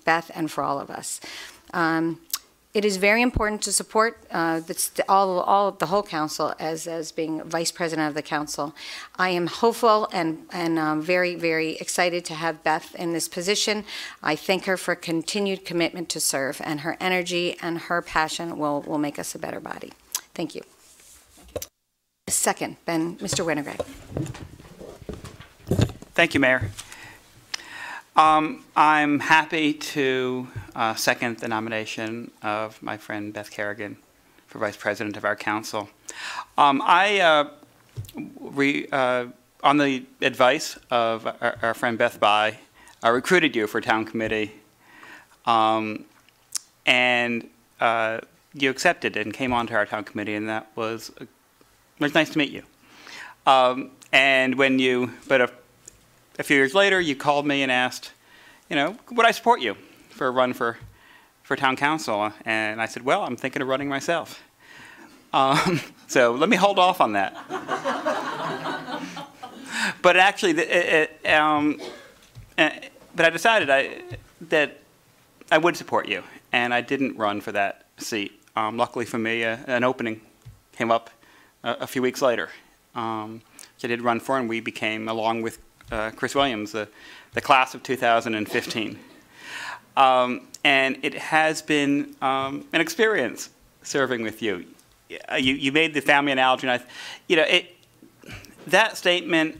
Beth and for all of us. It is very important to support the whole council as being vice president of the council. I am hopeful and very, very excited to have Beth in this position. I thank her for continued commitment to serve, and her energy and her passion will make us a better body. Thank you. Second, then Mr. Winograd. Thank you, Mayor. I'm happy to second the nomination of my friend Beth Kerrigan for Vice President of our Council. On the advice of our friend Beth I recruited you for Town Committee, and you accepted and came onto our Town Committee, and it was nice to meet you. And when a few years later, you called me and asked, would I support you for a run for town council? And I said, well, I'm thinking of running myself. So let me hold off on that. But actually, but I decided that I would support you, and I didn't run for that seat. Luckily for me, an opening came up a few weeks later. I did run for, and we became, along with Chris Williams, the class of 2015. And it has been an experience serving with you. You made the family analogy, and that statement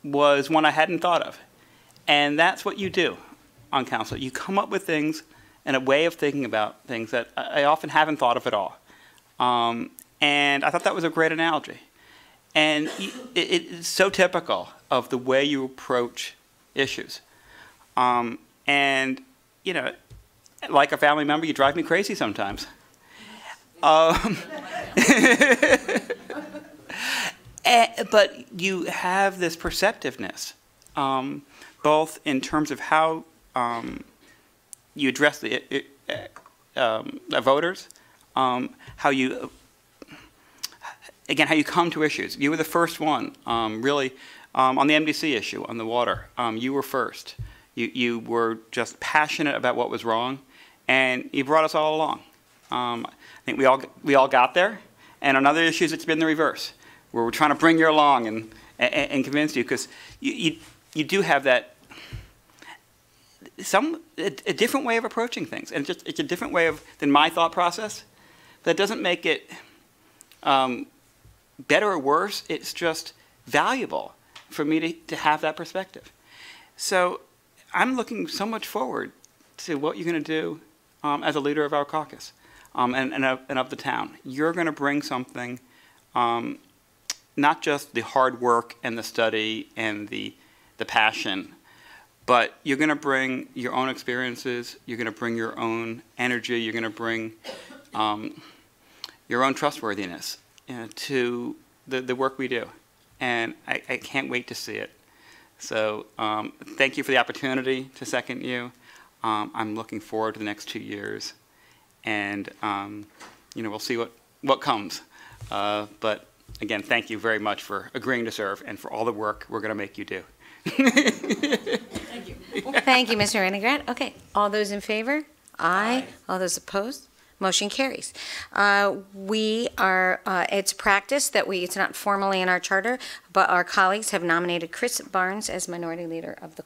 was one I hadn't thought of. And that's what you do on council. You come up with things and a way of thinking about things that I often haven't thought of at all. And I thought that was a great analogy. And it's so typical of the way you approach issues. And, like a family member, you drive me crazy sometimes. But you have this perceptiveness, both in terms of how you address the voters, how you come to issues. You were the first one, really, on the MDC issue, on the water. You were first. You were just passionate about what was wrong, and you brought us all along. I think we all got there, and on other issues, it's been the reverse, where we're trying to bring you along and convince you, because you do have that a different way of approaching things, and it's a different way than my thought process. That doesn't make it better or worse. It's just valuable for me to have that perspective. So I'm looking so much forward to what you're going to do as a leader of our caucus and of the town. You're going to bring something not just the hard work and the study and the passion, but you're going to bring your own experiences, you're going to bring your own energy, you're going to bring your own trustworthiness to the work we do. And I can't wait to see it. So thank you for the opportunity to second you. I'm looking forward to the next 2 years. And, we'll see what comes. But again, thank you very much for agreeing to serve and for all the work we're going to make you do. Thank you. Thank you, Mr. Renegrat. Okay, all those in favor? Aye. All those opposed? Motion carries. It's practice that it's not formally in our charter, but our colleagues have nominated Chris Barnes as minority leader of the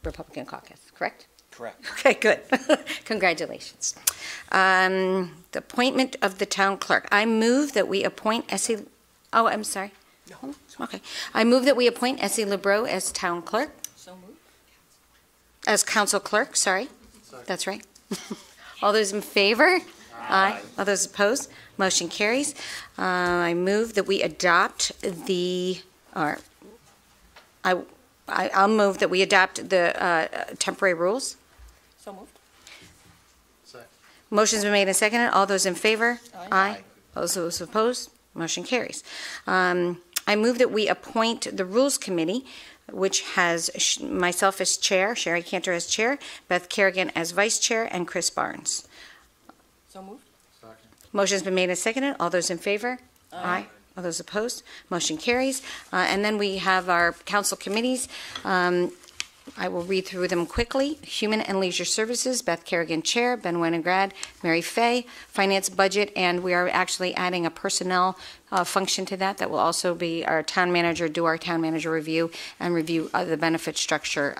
Republican caucus, correct? Correct. Okay, good. Congratulations. The appointment of the town clerk. I move that we appoint Essie, I'm sorry. No. Okay. I move that we appoint Essie Labrot as town clerk. So moved. As council clerk, sorry. That's right. All those in favor? Aye. All those opposed? Motion carries. I move that we adopt I'll move that we adopt the temporary rules. So moved. Second. Motion's been made and seconded. All those in favor? Aye. All those opposed? Motion carries. I move that we appoint the Rules Committee, which has myself as chair, Sherry Cantor as chair, Beth Kerrigan as vice chair, and Chris Barnes. So moved. Second. Motion's been made and seconded. All those in favor? Aye. All those opposed? Motion carries. And then we have our council committees. I will read through them quickly. Human and Leisure Services, Beth Kerrigan Chair, Ben Winograd, Mary Fay, Finance Budget, and we are actually adding a personnel function to that will also be our town manager, do our town manager review and review the benefit structure.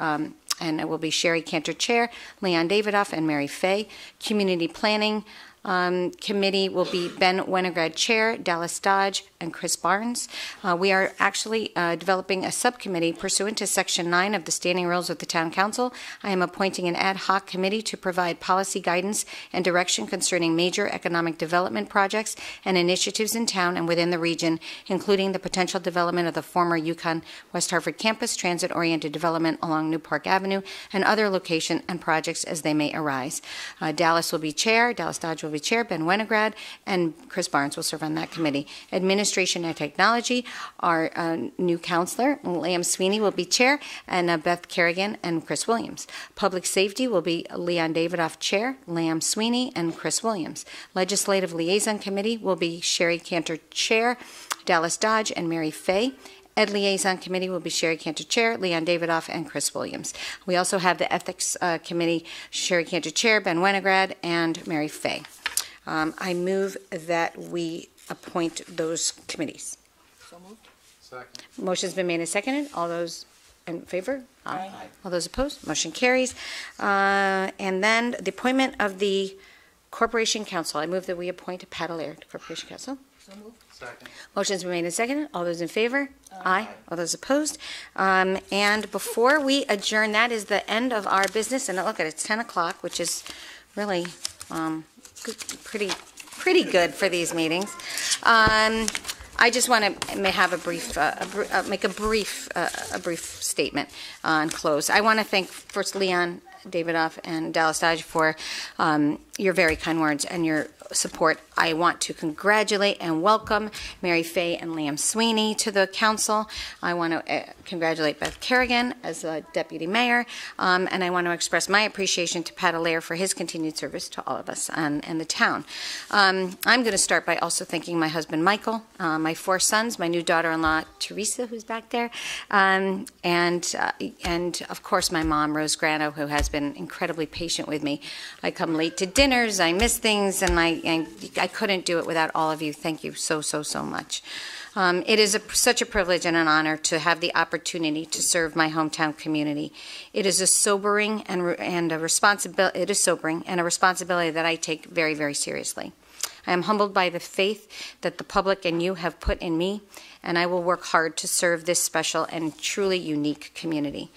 And it will be Sherry Cantor Chair, Leon Davidoff, and Mary Fay. Community Planning Committee will be Ben Winograd Chair, Dallas Dodge, and Chris Barnes. We are actually developing a subcommittee pursuant to Section 9 of the Standing Rules of the Town Council. I am appointing an ad hoc committee to provide policy guidance and direction concerning major economic development projects and initiatives in town and within the region, including the potential development of the former UConn West Hartford campus, transit-oriented development along New Park Avenue, and other location and projects as they may arise. Dallas will be chair, Dallas Dodge will be chair, Ben Winograd, and Chris Barnes will serve on that committee. Administration and Technology, our new counselor, Liam Sweeney, will be chair, and Beth Kerrigan and Chris Williams. Public Safety will be Leon Davidoff chair, Liam Sweeney, and Chris Williams. Legislative Liaison Committee will be Sherry Cantor chair, Dallas Dodge, and Mary Fay. Ed Liaison Committee will be Sherry Cantor Chair, Leon Davidoff, and Chris Williams. We also have the Ethics Committee, Sherry Cantor Chair, Ben Winograd, and Mary Fay. I move that we appoint those committees. So moved. Second. Motion's been made and seconded. All those in favor? Aye. All those opposed? Motion carries. And then the appointment of the Corporation Council. I move that we appoint Pat Allaire to Corporation Council. So moved. Second. Motion's been made and seconded. All those in favor? Aye. All those opposed? And before we adjourn, that is the end of our business. And look at it, it's 10 o'clock, which is really pretty good for these meetings. I just want to have a brief, make a brief statement and close. I want to thank first Leon Davidoff and Dallas Dodge for your very kind words and your support. I want to congratulate and welcome Mary Fay and Liam Sweeney to the council. I want to congratulate Beth Kerrigan as a deputy mayor, and I want to express my appreciation to Pat Allaire for his continued service to all of us and the town. I'm going to start by also thanking my husband Michael, my 4 sons, my new daughter-in-law Teresa, who's back there, and of course my mom Rose Grano, who has been incredibly patient with me. I come late to dinners, I miss things, and I couldn't do it without all of you. Thank you so much. It is such a privilege and an honor to have the opportunity to serve my hometown community. It is a sobering and a responsibility. It is sobering and a responsibility that I take very, very seriously. I am humbled by the faith that the public and you have put in me, and I will work hard to serve this special and truly unique community.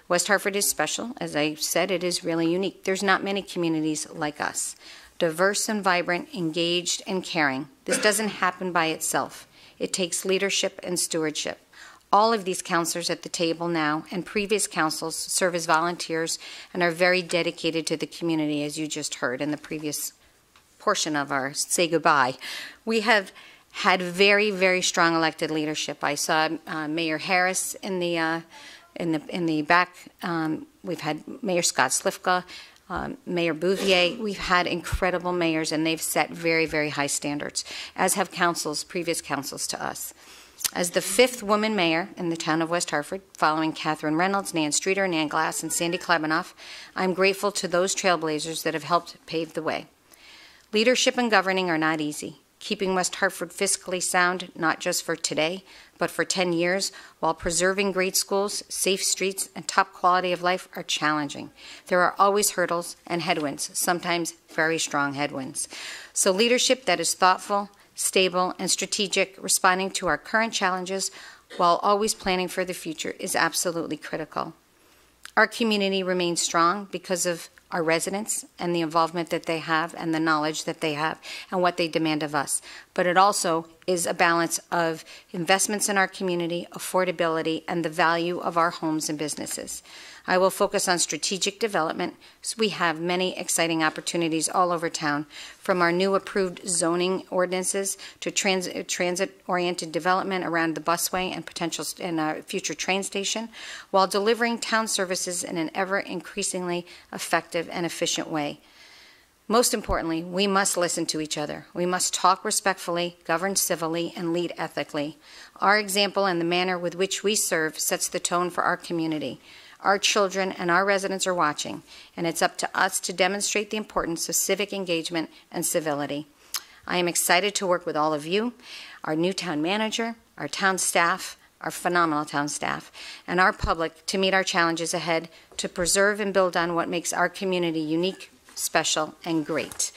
West Hartford is special. As I said, it is really unique. There's not many communities like us. Diverse and vibrant, engaged and caring. This doesn't happen by itself. It takes leadership and stewardship. All of these counselors at the table now and previous councils serve as volunteers and are very dedicated to the community, as you just heard in the previous portion of our say goodbye. We have had very, very strong elected leadership. I saw Mayor Harris in the back. We've had Mayor Scott Slifka, Mayor Bouvier. We've had incredible mayors, and they've set very, very high standards, as have councils, previous councils to us. As the 5th woman mayor in the town of West Hartford, following Catherine Reynolds, Nan Streeter, Nan Glass, and Sandy Klebanoff, I'm grateful to those trailblazers that have helped pave the way. Leadership and governing are not easy. Keeping West Hartford fiscally sound, not just for today, but for 10 years, while preserving great schools, safe streets, and top quality of life are challenging. There are always hurdles and headwinds, sometimes very strong headwinds. So leadership that is thoughtful, stable, and strategic, responding to our current challenges while always planning for the future is absolutely critical. Our community remains strong because of our residents and the involvement that they have and the knowledge that they have and what they demand of us. But it also is a balance of investments in our community, affordability, and the value of our homes and businesses. I will focus on strategic development. So we have many exciting opportunities all over town, from our new approved zoning ordinances to transit-oriented development around the busway and potential future train station, while delivering town services in an ever-increasingly effective and efficient way. Most importantly, we must listen to each other. We must talk respectfully, govern civilly, and lead ethically. Our example and the manner with which we serve sets the tone for our community. Our children and our residents are watching, and it's up to us to demonstrate the importance of civic engagement and civility. I am excited to work with all of you, our new town manager, our town staff, our phenomenal town staff, and our public to meet our challenges ahead, to preserve and build on what makes our community unique, special, and great.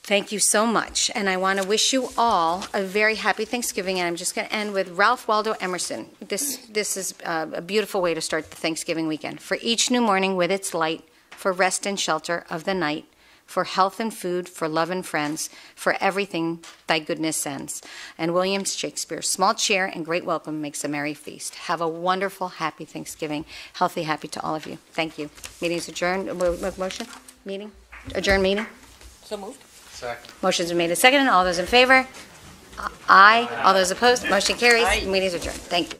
Thank you so much, and I want to wish you all a very happy Thanksgiving, and I'm just going to end with Ralph Waldo Emerson. This is a beautiful way to start the Thanksgiving weekend. For each new morning with its light, for rest and shelter of the night, for health and food, for love and friends, for everything thy goodness sends. And William Shakespeare, small cheer and great welcome makes a merry feast. Have a wonderful, happy Thanksgiving. Healthy, happy to all of you. Thank you. Meeting's adjourned. Motion? Meeting? Adjourn meeting? So moved. Second. Motion's been made and seconded. All those in favor? Aye. All those opposed? Motion carries. Aye. Meeting is adjourned. Thank you.